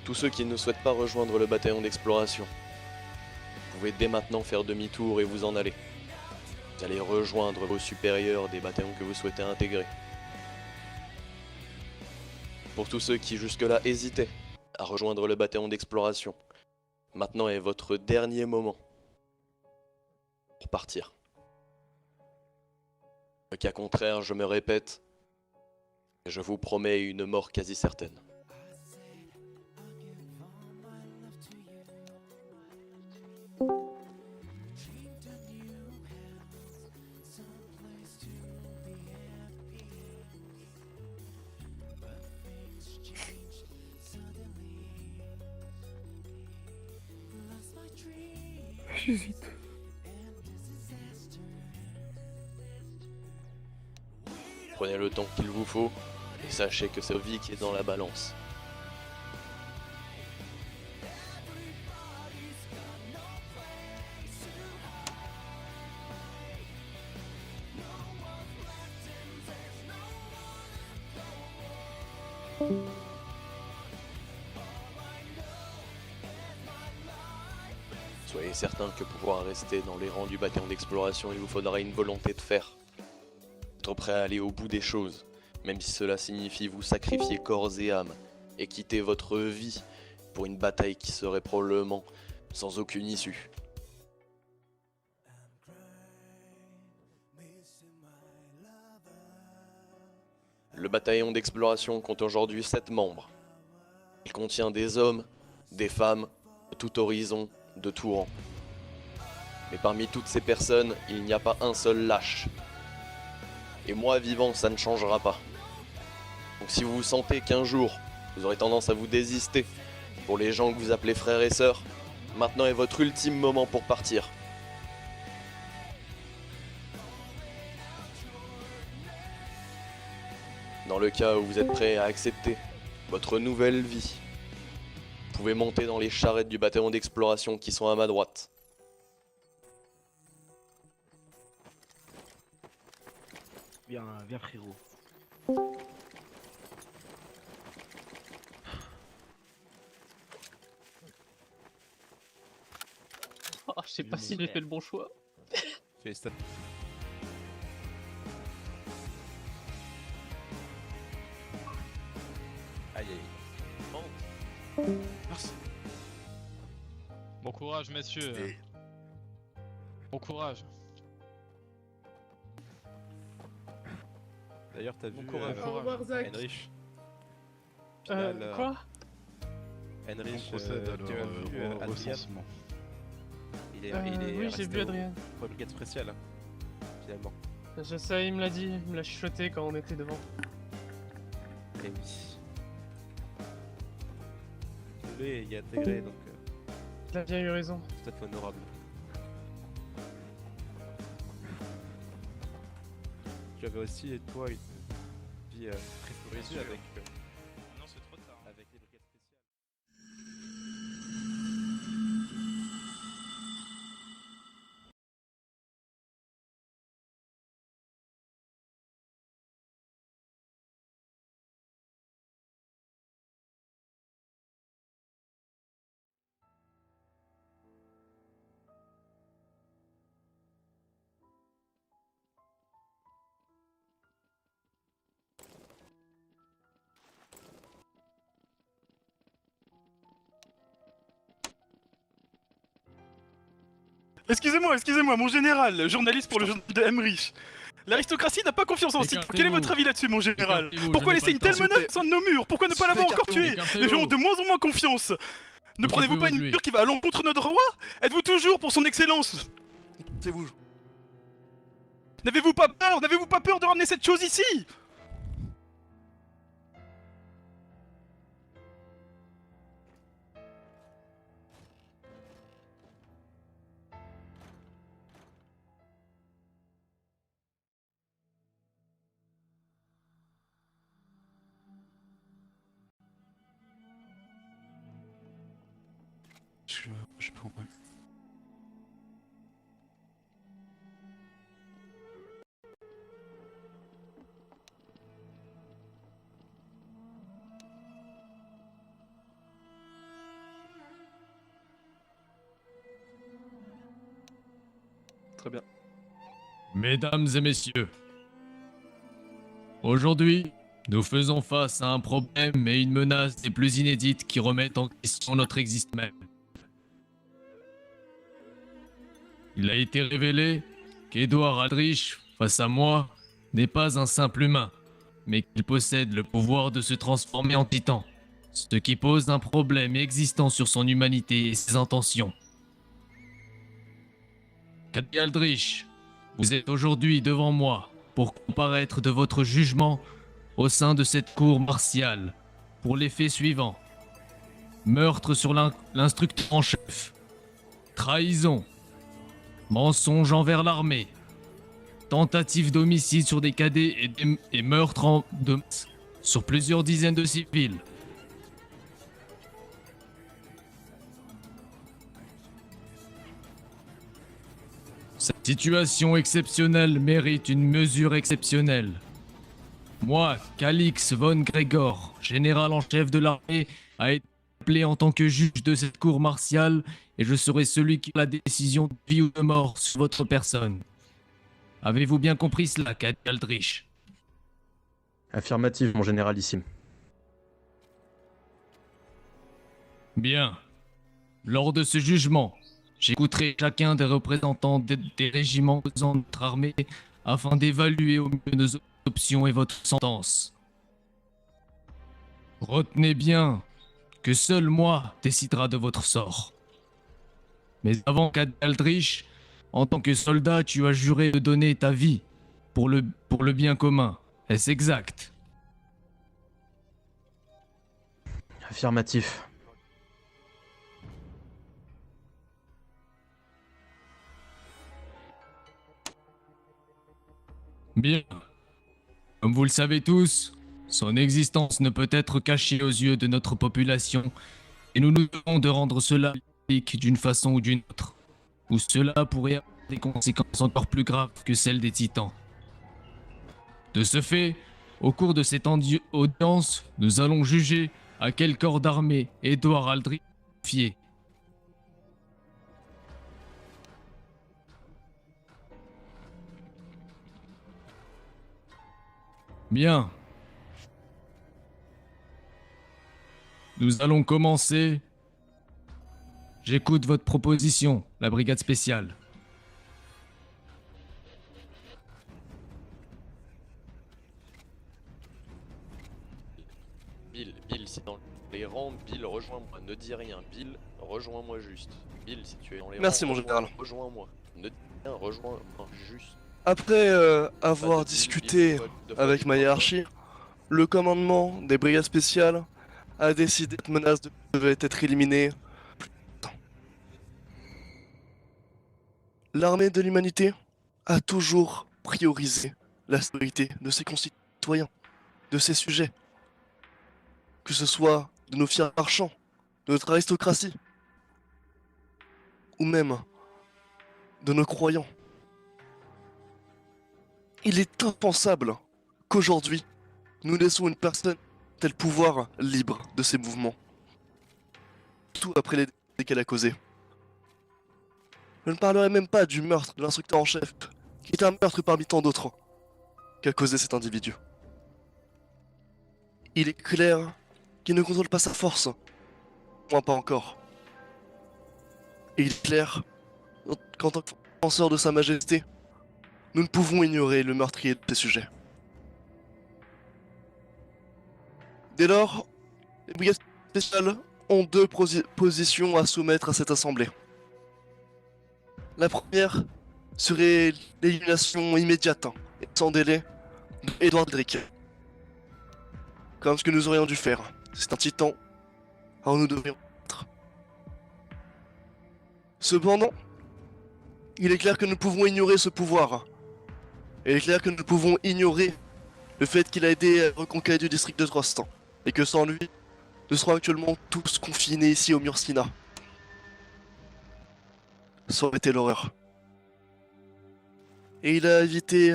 Tous ceux qui ne souhaitent pas rejoindre le bataillon d'exploration, vous pouvez dès maintenant faire demi-tour et vous en aller. Vous allez rejoindre vos supérieurs des bataillons que vous souhaitez intégrer. Pour tous ceux qui jusque-là hésitaient à rejoindre le bataillon d'exploration, maintenant est votre dernier moment pour partir. Au cas contraire, je me répète, et je vous promets une mort quasi certaine. J'hésite. Prenez le temps qu'il vous faut et sachez que c'est votre vie qui est dans la balance. Soyez certain que pour pouvoir rester dans les rangs du bataillon d'exploration, il vous faudra une volonté de fer. Être prêt à aller au bout des choses, même si cela signifie vous sacrifier corps et âme, et quitter votre vie pour une bataille qui serait probablement sans aucune issue. Le bataillon d'exploration compte aujourd'hui 7 membres. Il contient des hommes, des femmes, de tout horizon, de tout rang. Mais parmi toutes ces personnes, il n'y a pas un seul lâche. Et moi, vivant, ça ne changera pas. Donc si vous sentez qu'un jour, vous aurez tendance à vous désister, pour les gens que vous appelez frères et sœurs, maintenant est votre ultime moment pour partir. Dans le cas où vous êtes prêt à accepter votre nouvelle vie, vous pouvez monter dans les charrettes du bataillon d'exploration qui sont à ma droite. Viens frérot. Oh, je sais pas si j'ai fait le bon choix. Félicitations. Aïe aïe. Merci. Bon courage, messieurs. Bon courage. D'ailleurs, t'as vu courage. Au revoir, Zach. Heinrich. Quoi Heinrich, On procède alors tu as vu au Adrien. recensement. Il est oui, j'ai vu Adrien. Pour la brigade spéciale, hein, finalement. Je sais, il me l'a dit, il me l'a chuchoté quand on était devant. Et oui. Désolé, il y a intégré, donc Il a bien eu raison. tout à fait honorable. Tu avais aussi, toi, une vie très flourissue avec... Non, c'est trop tard. Avec les brigades spéciales. Excusez-moi, mon général, journaliste pour le journal de Emmerich. L'aristocratie n'a pas confiance en ce titre. Quel est votre avis là-dessus, mon général? Pourquoi laisser une telle menace au sein de nos murs? Pourquoi ne pas l'avoir encore tué? Les gens ont de moins en moins confiance. Ne prenez-vous pas une mesure qui va à l'encontre de notre roi? Êtes-vous toujours pour son excellence? C'est vous. N'avez-vous pas peur? N'avez-vous pas peur de ramener cette chose ici? Je prends pas. Très bien. Mesdames et messieurs, aujourd'hui, nous faisons face à un problème et une menace des plus inédites qui remettent en question notre existence même. Il a été révélé qu'Edouard Aldrich, face à moi, n'est pas un simple humain, mais qu'il possède le pouvoir de se transformer en titan, ce qui pose un problème existant sur son humanité et ses intentions. Caddy Aldrich, vous êtes aujourd'hui devant moi pour comparaître de votre jugement au sein de cette cour martiale pour les faits suivants. Meurtre sur l'instructeur en chef, trahison, mensonge envers l'armée, tentative d'homicide sur des cadets et meurtre sur plusieurs dizaines de civils. Cette situation exceptionnelle mérite une mesure exceptionnelle. Moi, Calix von Gregor, général en chef de l'armée, a été appelé en tant que juge de cette cour martiale et je serai celui qui a la décision de vie ou de mort sur votre personne. Avez-vous bien compris cela, Caddy Aldrich? Affirmative, mon généralissime. Bien. Lors de ce jugement, j'écouterai chacun des représentants des régiments de notre armée afin d'évaluer au mieux nos options et votre sentence. Retenez bien que seul moi décidera de votre sort. Mais avant qu'Aldrich, en tant que soldat, tu as juré de donner ta vie pour le bien commun. Est-ce exact? Affirmatif. Bien. Comme vous le savez tous, son existence ne peut être cachée aux yeux de notre population, et nous nous devons de rendre cela public d'une façon ou d'une autre, ou cela pourrait avoir des conséquences encore plus graves que celles des titans. De ce fait, au cours de cette audience, nous allons juger à quel corps d'armée Edouard Aldrich est confié. Bien. Nous allons commencer. J'écoute votre proposition, la brigade spéciale. Bill, c'est dans les rangs. Bill, rejoins-moi. Ne dis rien. Bill, rejoins-moi juste. Bill, si tu es dans les Merci, rangs, mon général. Rejoins-moi. Ne dis rien, rejoins-moi juste. Après avoir discuté avec ma hiérarchie, le commandement des brigades spéciales a décidé que cette menace devait être éliminée. L'armée de l'humanité a toujours priorisé la sécurité de ses concitoyens, de ses sujets. Que ce soit de nos fiers marchands, de notre aristocratie, ou même de nos croyants. Il est impensable qu'aujourd'hui, nous laissons une personne tel pouvoir libre de ses mouvements. Tout après les dégâts qu'elle a causés. Je ne parlerai même pas du meurtre de l'instructeur en chef, qui est un meurtre parmi tant d'autres, qu'a causé cet individu. Il est clair qu'il ne contrôle pas sa force. Moi pas encore. Et il est clair qu'en tant que défenseur de sa majesté, nous ne pouvons ignorer le meurtrier de ces sujets. Dès lors, les brigades spéciales ont deux positions à soumettre à cette assemblée. La première serait l'élimination immédiate et sans délai d'Edouard Aldrich. Comme ce que nous aurions dû faire. C'est un titan, alors nous devrions être. Cependant, il est clair que nous pouvons ignorer ce pouvoir. Et il est clair que nous pouvons ignorer le fait qu'il a aidé à la reconquête du district de Trost. Et que sans lui, nous serons actuellement tous confinés ici au Mursina. Ça aurait été l'horreur. Et il a évité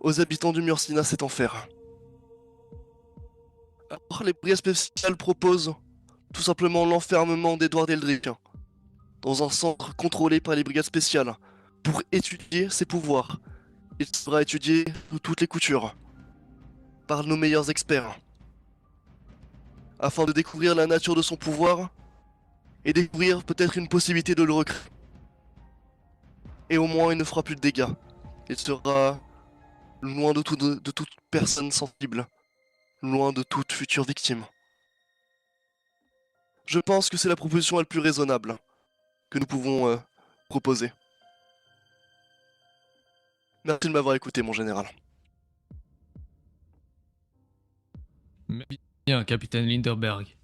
aux habitants du Mursina cet enfer. Alors les brigades spéciales proposent tout simplement l'enfermement d'Edouard Aldrich dans un centre contrôlé par les brigades spéciales pour étudier ses pouvoirs. Il sera étudié de toutes les coutures par nos meilleurs experts afin de découvrir la nature de son pouvoir et découvrir peut-être une possibilité de le recréer. Et au moins il ne fera plus de dégâts. Il sera loin de toute personne sensible, loin de toute future victime. Je pense que c'est la proposition la plus raisonnable que nous pouvons proposer. Merci de m'avoir écouté, mon général. Bien, capitaine Linderberg.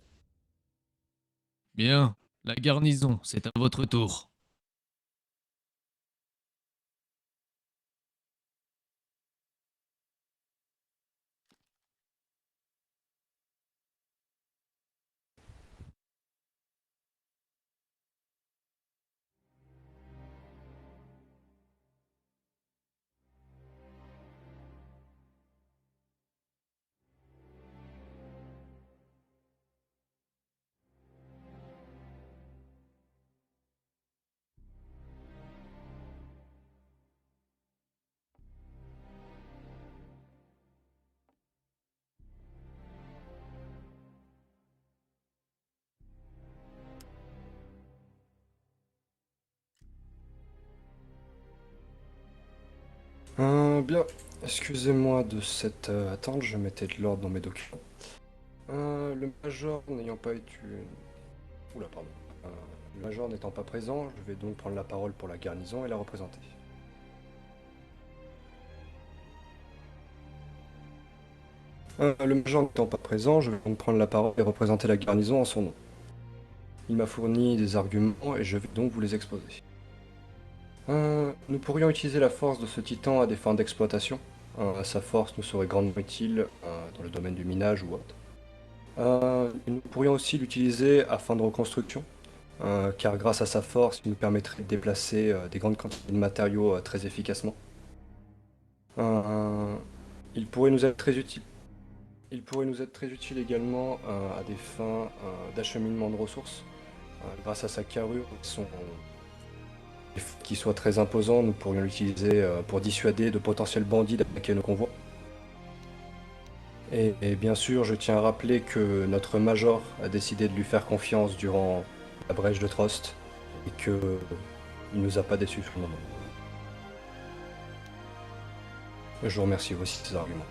Bien, la garnison, c'est à votre tour. Bien, excusez-moi de cette attente, je mettais de l'ordre dans mes documents. Le major n'ayant pas été... Oula, pardon. Le major n'étant pas présent, je vais donc prendre la parole pour la garnison et la représenter. Le major n'étant pas présent, je vais donc prendre la parole et représenter la garnison en son nom. Il m'a fourni des arguments et je vais donc vous les exposer. Nous pourrions utiliser la force de ce titan à des fins d'exploitation. Sa force nous serait grandement utile dans le domaine du minage ou autre. Nous pourrions aussi l'utiliser à fin de reconstruction, car grâce à sa force, il nous permettrait de déplacer des grandes quantités de matériaux très efficacement. Il pourrait nous être très utile. Il pourrait nous être très utile également à des fins d'acheminement de ressources. Grâce à sa carrure qui soit très imposant, nous pourrions l'utiliser pour dissuader de potentiels bandits d'attaquer nos convois. Et bien sûr, je tiens à rappeler que notre major a décidé de lui faire confiance durant la brèche de Trost et qu'il ne nous a pas déçus sur le moment. Je vous remercie, voici ces arguments.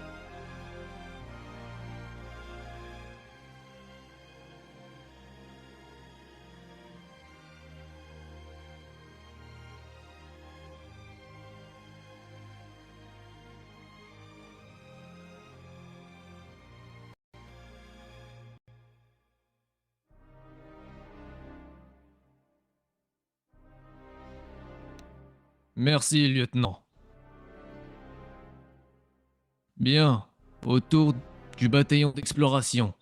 Merci, lieutenant. Bien, autour du bataillon d'exploration.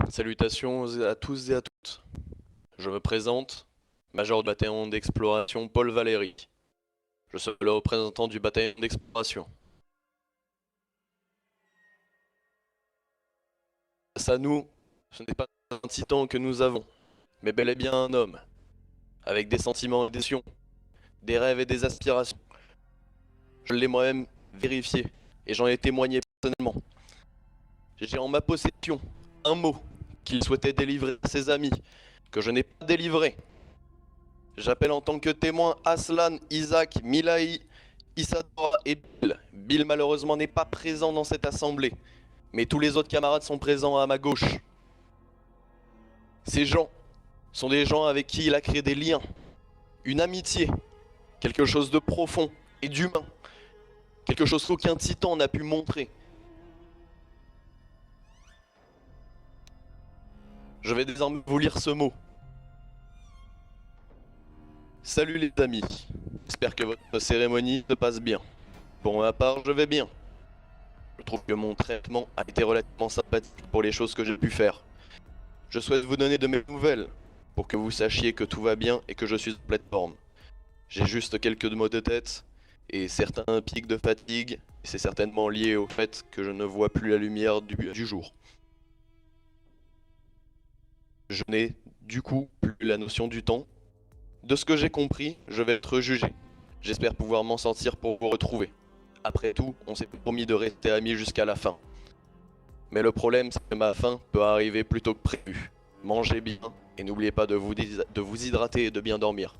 Salutations à tous et à toutes. Je me présente, major du bataillon d'exploration Paul Valéry. Je suis le représentant du bataillon d'exploration. Face à nous, ce n'est pas un titan que nous avons, mais bel et bien un homme, avec des sentiments et des passions, des rêves et des aspirations. Je l'ai moi-même vérifié, et j'en ai témoigné personnellement. J'ai en ma possession un mot qu'il souhaitait délivrer à ses amis, que je n'ai pas délivré. J'appelle en tant que témoin Aslan, Isaac, Milaï, Isadora et Bill. Bill malheureusement n'est pas présent dans cette assemblée, mais tous les autres camarades sont présents à ma gauche. Ces gens sont des gens avec qui il a créé des liens, une amitié, quelque chose de profond et d'humain, quelque chose qu'aucun titan n'a pu montrer. Je vais désormais vous lire ce mot. Salut les amis, j'espère que votre cérémonie se passe bien. Pour ma part, je vais bien. Je trouve que mon traitement a été relativement sympathique pour les choses que j'ai pu faire. Je souhaite vous donner de mes nouvelles, pour que vous sachiez que tout va bien et que je suis en pleine forme. J'ai juste quelques maux de tête, et certains pics de fatigue, et c'est certainement lié au fait que je ne vois plus la lumière du jour. Je n'ai du coup plus la notion du temps. De ce que j'ai compris, je vais être jugé. J'espère pouvoir m'en sortir pour vous retrouver. Après tout, on s'est promis de rester amis jusqu'à la fin. Mais le problème, c'est que ma fin peut arriver plus tôt que prévu. Mangez bien et n'oubliez pas de vous hydrater et de bien dormir.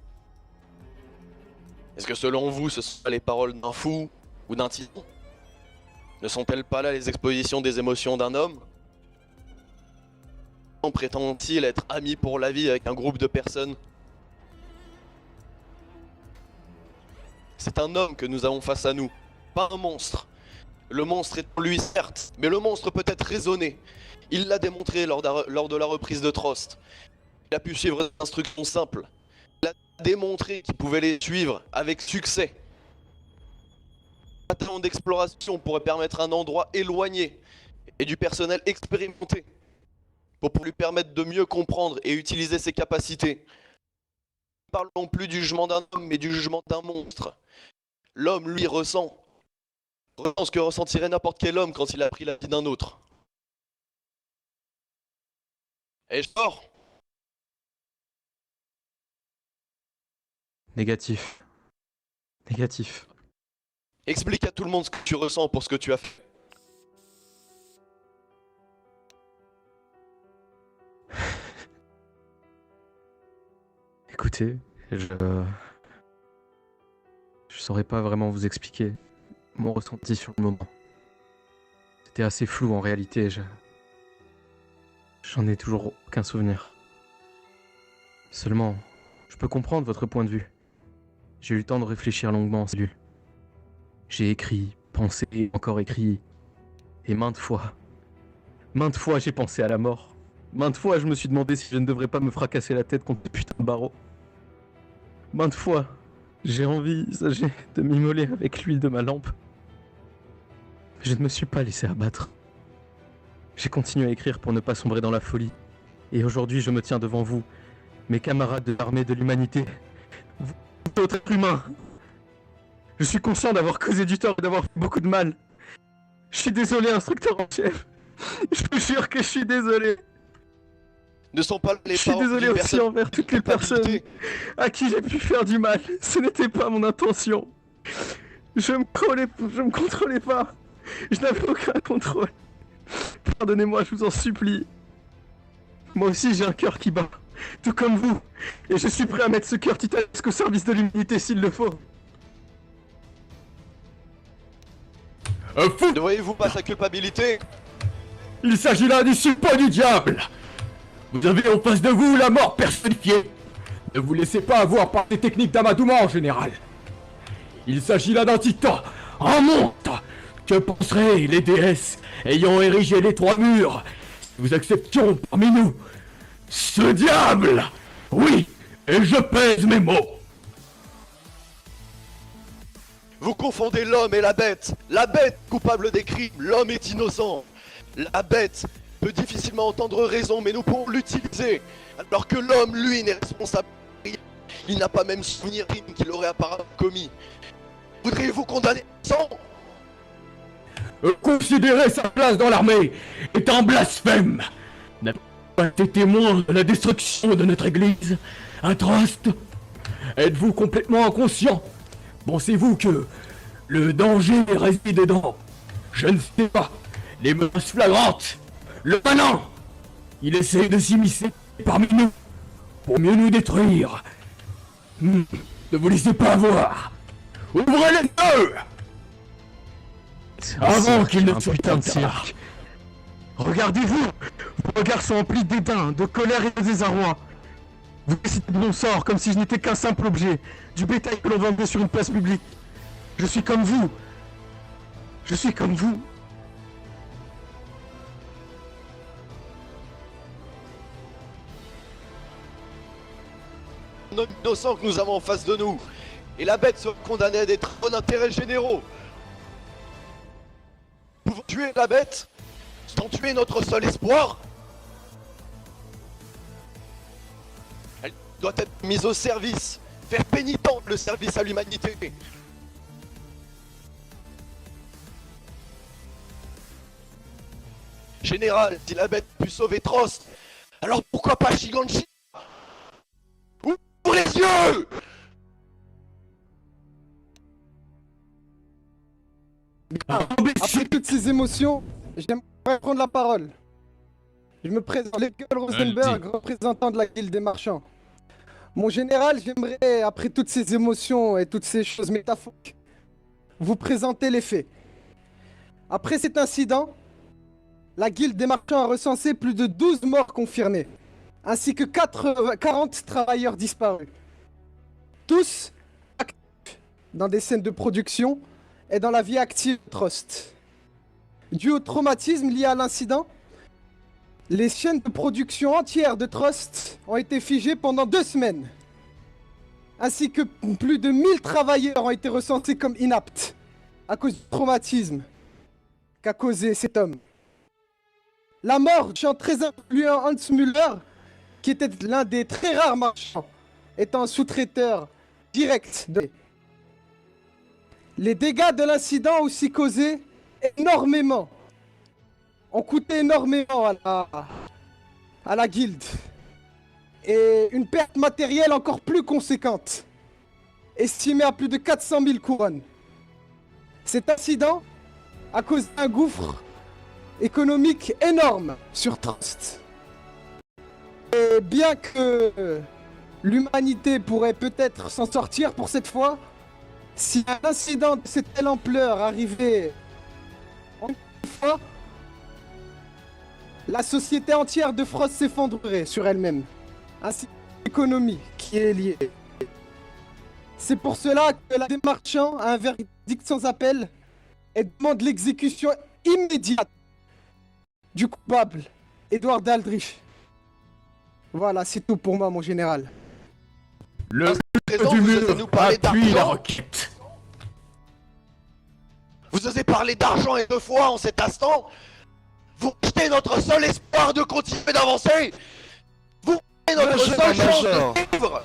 Est-ce que selon vous, ce sont les paroles d'un fou ou d'un titan? Ne sont-elles pas là les expositions des émotions d'un homme? Prétend-il être ami pour la vie avec un groupe de personnes? C'est un homme que nous avons face à nous, pas un monstre. Le monstre est en lui certes, mais le monstre peut être raisonné. Il l'a démontré lors de la reprise de Trost. Il a pu suivre des instructions simples. Il a démontré qu'il pouvait les suivre avec succès. Un bataillon d'exploration pourrait permettre un endroit éloigné et du personnel expérimenté pour lui permettre de mieux comprendre et utiliser ses capacités. Ne parlons plus du jugement d'un homme, mais du jugement d'un monstre. L'homme, lui, ressent ce que ressentirait n'importe quel homme quand il a pris la vie d'un autre. Et je sors. Négatif. Négatif. Explique à tout le monde ce que tu ressens pour ce que tu as fait. Écoutez, je saurais pas vraiment vous expliquer mon ressenti sur le moment. C'était assez flou en réalité, j'en ai toujours aucun souvenir. Seulement, je peux comprendre votre point de vue. J'ai eu le temps de réfléchir longuement en cellule. J'ai écrit, pensé, encore écrit, et maintes fois j'ai pensé à la mort. Maintes fois je me suis demandé si je ne devrais pas me fracasser la tête contre des putains de barreaux. Maintes fois, j'ai envisagé de m'immoler avec l'huile de ma lampe. Je ne me suis pas laissé abattre. J'ai continué à écrire pour ne pas sombrer dans la folie. Et aujourd'hui, je me tiens devant vous, mes camarades de l'armée de l'humanité, vous autres êtres humains. Je suis conscient d'avoir causé du tort et d'avoir fait beaucoup de mal. Je suis désolé, instructeur en chef. Je vous jure que je suis désolé. Ne sont pas les Je suis désolé aussi envers toutes les personnes à qui j'ai pu faire du mal. Ce n'était pas mon intention. Je me contrôlais pas. Je n'avais aucun contrôle. Pardonnez-moi, je vous en supplie. Moi aussi j'ai un cœur qui bat, tout comme vous. Et je suis prêt à mettre ce cœur titanesque au service de l'humanité s'il le faut. Ne voyez-vous pas sa culpabilité? Il s'agit là du suppôt du diable. Vous avez en face de vous la mort personnifiée. Ne vous laissez pas avoir par des techniques d'amadouement en général. Il s'agit là d'un titan, un monstre. Que penseraient les déesses ayant érigé les trois murs si nous acceptions parmi nous ce diable? Oui, et je pèse mes mots. Vous confondez l'homme et la bête. La bête coupable des crimes, l'homme est innocent. La bête peut difficilement entendre raison, mais nous pourrons l'utiliser. Alors que l'homme, lui, n'est responsable de rien. Il n'a pas même souvenir d'un crime qu'il aurait apparemment commis. Voudriez-vous condamner sang? Considérer sa place dans l'armée est un blasphème. N'avez pas été témoin de la destruction de notre église, un trust? Êtes-vous complètement inconscient? Pensez-vous que le danger réside dans, je ne sais pas, les menaces flagrantes? Le malin, il essaie de s'immiscer parmi nous pour mieux nous détruire. Ne vous laissez pas avoir. Ouvrez les yeux avant qu'il ne soit putain de cirque. Regardez-vous, vos regards sont emplis de dédain, de colère et de désarroi. Vous décidez de mon sort comme si je n'étais qu'un simple objet, du bétail que l'on vendait sur une place publique. Je suis comme vous. Je suis comme vous. Un homme innocent que nous avons en face de nous. Et la bête sera condamnée à des travaux d'intérêt généraux. Pouvons tuer la bête sans tuer notre seul espoir? Elle doit être mise au service, faire pénitent le service à l'humanité. Général, si la bête put sauver Trost, alors pourquoi pas Shiganshi? Ouvre les yeux! Après toutes ces émotions, j'aimerais prendre la parole. Je me présente, Legal Rosenberg, représentant de la Guilde des Marchands. Mon général, j'aimerais, après toutes ces émotions et toutes ces choses métaphoriques, vous présenter les faits. Après cet incident, la Guilde des Marchands a recensé plus de 12 morts confirmés, ainsi que 40 travailleurs disparus. Tous actifs dans des scènes de production et dans la vie active de Trost. Dû au traumatisme lié à l'incident, les chaînes de production entières de Trost ont été figées pendant 2 semaines. Ainsi que plus de 1000 travailleurs ont été recensés comme inaptes à cause du traumatisme qu'a causé cet homme. La mort du chant très influent Hans Müller, qui était l'un des très rares marchands, étant un sous-traiteur direct de... Les dégâts de l'incident aussi causés énormément, ont coûté énormément à la guilde. Et une perte matérielle encore plus conséquente, estimée à plus de 400 000 couronnes. Cet incident a causé un gouffre économique énorme sur Trost. Et bien que l'humanité pourrait peut-être s'en sortir pour cette fois. Si un incident de cette telle ampleur arrivait une fois, la société entière de Frost s'effondrerait sur elle-même, ainsi que l'économie qui est liée. C'est pour cela que la démarchand a un verdict sans appel et demande l'exécution immédiate du coupable, Edward Aldrich. Voilà, c'est tout pour moi, mon général. Le présent, du vous mur osez nous parler appuie la d'argent requête. Vous osez parler d'argent et de foi en cet instant? Vous jetez notre seul espoir de continuer d'avancer? Vous jetez notre seule chance de vivre?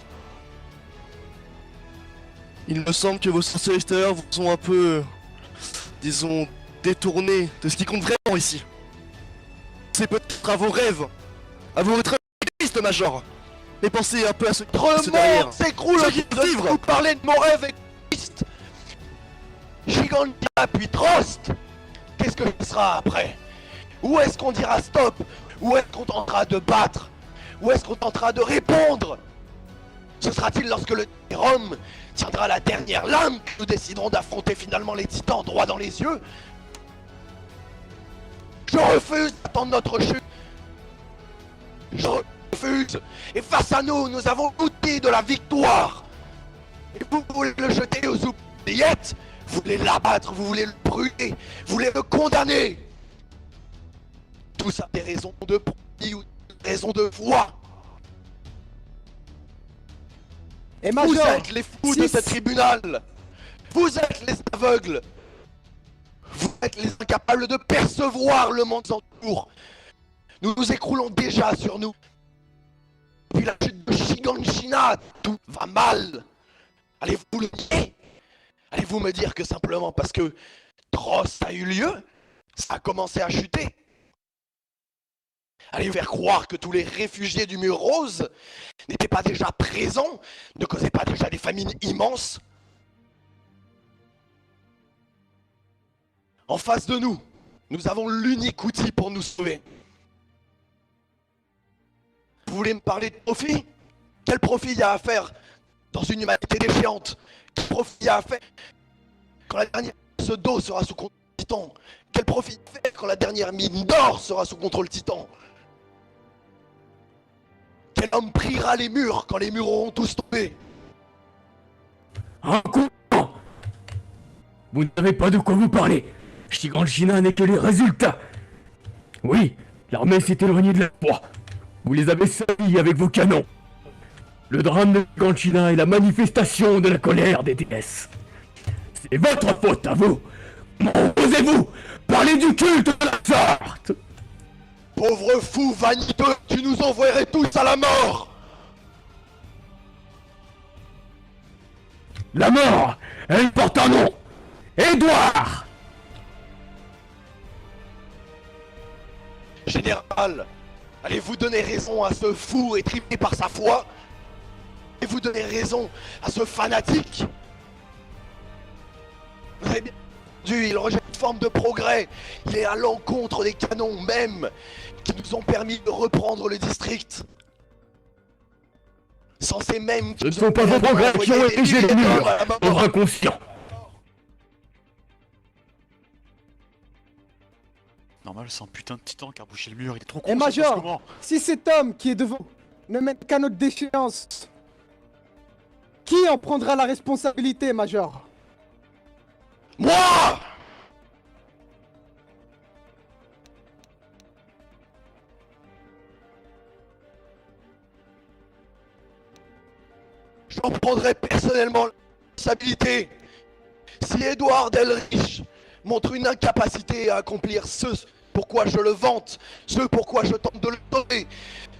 Il me semble que vos sourcils extérieurs vous ont un peu, disons, détourné de ce qui compte vraiment ici. C'est peut-être à vos rêves, à vos rêves égoïstes, Major. Mais pensez un peu à ce qui Le derrière. monde s'écroule Ceux qui de vivent. vous parler de mon rêve égoïste. Gigantia puis Trost. Qu'est-ce que ce sera après? Où est-ce qu'on dira stop? Où est-ce qu'on tentera de battre? Où est-ce qu'on tentera de répondre? Ce sera-t-il lorsque le Rome tiendra la dernière lame que nous déciderons d'affronter finalement les titans droit dans les yeux? Je refuse d'attendre notre chute. Je refuse. Et face à nous, nous avons l'outil de la victoire. Et vous voulez le jeter aux oubliettes? Vous voulez l'abattre, vous voulez le brûler, vous voulez le condamner. Tout ça des raisons de profit ou des raisons de foi. Et Vous Major, êtes les fous de ce tribunal. Vous êtes les aveugles. Vous êtes les incapables de percevoir le monde sans tour. Nous nous écroulons déjà sur nous. Depuis la chute de Shiganshina, tout va mal. Allez-vous le nier? Allez-vous me dire que simplement parce que Trost a eu lieu, ça a commencé à chuter? Allez-vous faire croire que tous les réfugiés du mur rose n'étaient pas déjà présents, ne causaient pas déjà des famines immenses? En face de nous, nous avons l'unique outil pour nous sauver. Vous voulez me parler de profit? Quel profit il y a à faire dans une humanité défiante? Quel profit il y a à faire quand la dernière ce dos sera sous contrôle titan? Quel profit il y a à faire quand la dernière mine d'or sera sous contrôle titan? Quel homme priera les murs quand les murs auront tous tombé? Un coup. Vous ne savez pas de quoi vous parlez. Shiganshina n'est que les résultats. Oui, l'armée s'est éloignée de la foi. Vous les avez salis avec vos canons. Le drame de Shiganshina est la manifestation de la colère des déesses. C'est votre faute à vous. Comment osez-vous parler du culte de la sorte? Pauvre fou vaniteux, tu nous envoierais tous à la mort! La mort, elle porte un nom. Édouard! Général, allez-vous donner raison à ce fou étrimé par sa foi? Allez-vous donner raison à ce fanatique? Vous avez bien entendu, il rejette toute forme de progrès. Il est à l'encontre des canons même qui nous ont permis de reprendre le district. Censé même... Ce ne sont pas vos progrès qui ont érigé les murs, pauvre inconscient. Normal, c'est un putain de titan qui a bouché le mur, il est trop con. Et ça passe Major, comment? si cet homme qui est devant vous ne mène qu'à notre déchéance, qui en prendra la responsabilité, Major? Moi! J'en prendrai personnellement la responsabilité. Si Edward Elrich montre une incapacité à accomplir ce pourquoi je le vante, ce pourquoi je tente de le donner,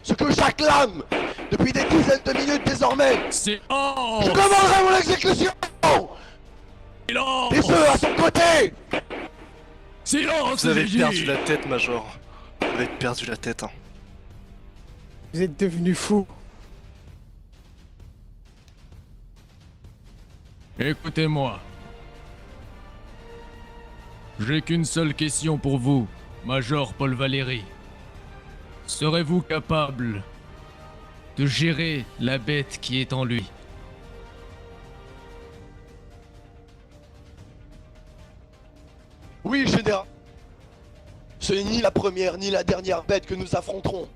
ce que j'acclame depuis des dizaines de minutes désormais, Silence! je demanderai mon exécution! Silence! Et ce, à son côté! Silence! Vous avez j'ai perdu dit. la tête, Major. Vous avez perdu la tête, hein. Vous êtes devenu fou. Écoutez-moi. J'ai qu'une seule question pour vous, Major Paul Valéry. Serez-vous capable de gérer la bête qui est en lui. Oui, général. Ce n'est ni la première ni la dernière bête que nous affronterons.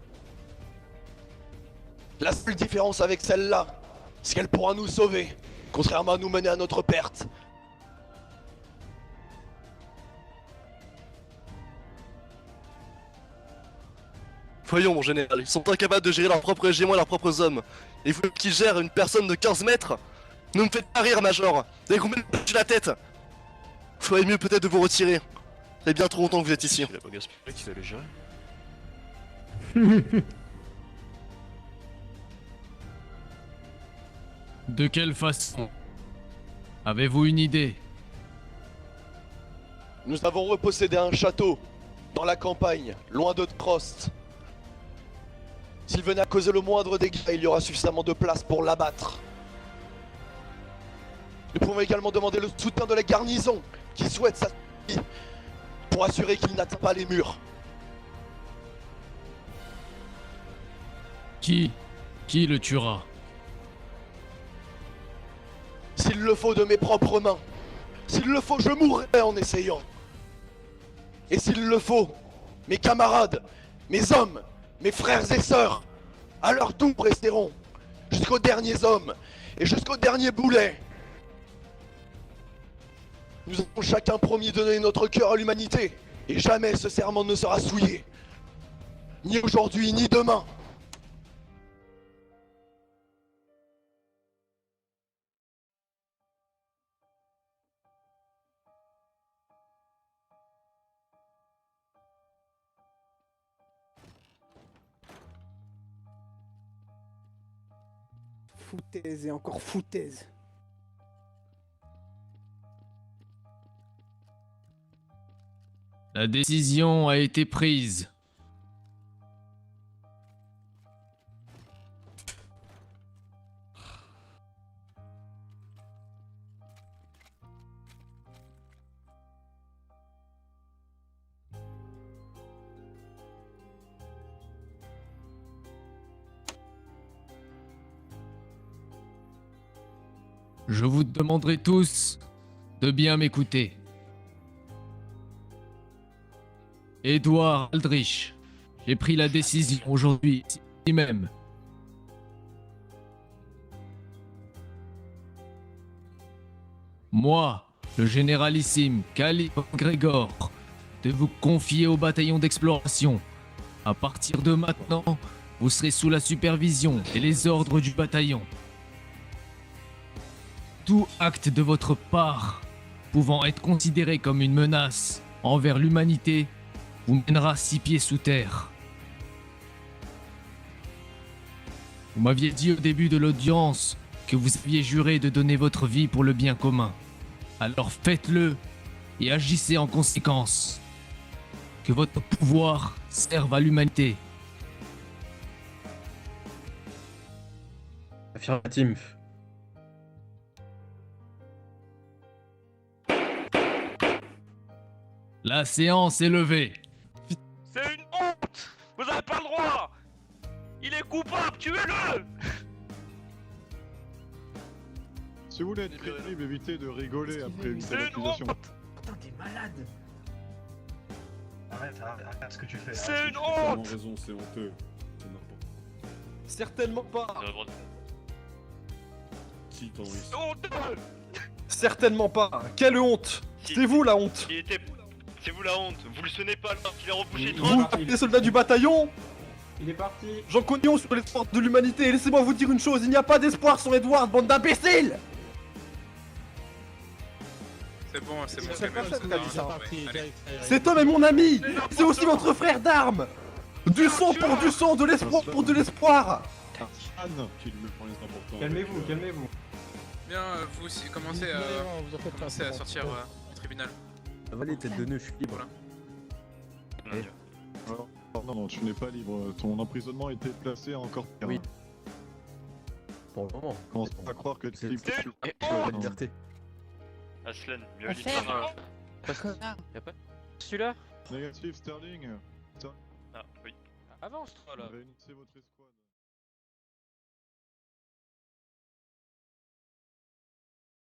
La seule différence avec celle-là, c'est qu'elle pourra nous sauver, contrairement à nous mener à notre perte. Voyons, mon général, ils sont incapables de gérer leur propre régiment et leurs propres hommes. Et vous qui gèrent une personne de 15 mètres? Ne me faites pas rire, Major. Vous avez combien de coups la tête? Faudrait mieux peut-être de vous retirer. Ça fait bien trop longtemps que vous êtes ici. Il a pas gaspillé qu'il allait gérer. De quelle façon? Avez-vous une idée? Nous avons repossédé un château, dans la campagne, loin de Trost. S'il venait à causer le moindre dégât, il y aura suffisamment de place pour l'abattre. Nous pouvons également demander le soutien de la garnison, qui souhaite sa vie, pour assurer qu'il n'atteint pas les murs. Qui le tuera? S'il le faut de mes propres mains. S'il le faut, je mourrai en essayant. Et s'il le faut, mes camarades, mes hommes, mes frères et sœurs, à leur tour resteront, jusqu'aux derniers hommes et jusqu'au dernier boulet. Nous avons chacun promis de donner notre cœur à l'humanité, et jamais ce serment ne sera souillé. Ni aujourd'hui, ni demain. Foutaise et encore foutaise. La décision a été prise. Je vous demanderai tous de bien m'écouter. Édouard Aldrich, j'ai pris la décision aujourd'hui, ici même. Moi, le généralissime Khalid Gregor, de vous confier au bataillon d'exploration. À partir de maintenant, vous serez sous la supervision et les ordres du bataillon. Tout acte de votre part, pouvant être considéré comme une menace envers l'humanité, vous mènera 6 pieds sous terre. Vous m'aviez dit au début de l'audience que vous aviez juré de donner votre vie pour le bien commun. Alors faites-le et agissez en conséquence. Que votre pouvoir serve à l'humanité. Affirmatif. La séance est levée. C'est une honte! Vous avez pas le droit! Il est coupable, tuez-le! Si vous voulez être crédible, évitez de rigoler après une telle accusation. Putain, t'es malade. Arrête ce que tu fais. C'est une T'as honte! vraiment raison, c'est honteux. C'est n'importe quoi. Certainement pas. Si, t'en risques. C'est honteux! Certainement pas. Quelle honte! C'est vous la honte! C'est vous la honte! Vous le sonnez pas là, il a repoussé Vous, les soldats du bataillon! Il est parti. Jean Cognon sur l'espoir de l'humanité, et laissez-moi vous dire une chose, il n'y a pas d'espoir sans Edward, bande d'imbéciles! C'est bon, C'est personne qui a dit ça. Allez. Cet homme est mon ami! C'est aussi votre frère d'armes! Du sang pour du sang, de l'espoir pour de l'espoir! Anne, qui lui prend les importants. Calmez-vous, calmez-vous. Bien, vous aussi, commencez à sortir du tribunal. Allez, tête de nœud, je suis libre. Non, tu n'es pas libre. Ton emprisonnement a été placé encore pire. Oui. Pour le moment. Commence pas à croire que tu es libre. La liberté. Aslan, mieux On vite. fait. Y'a pas celui-là? Négatif, Sterling. Ah, oui. Avance, toi là. Réunissez votre escouade.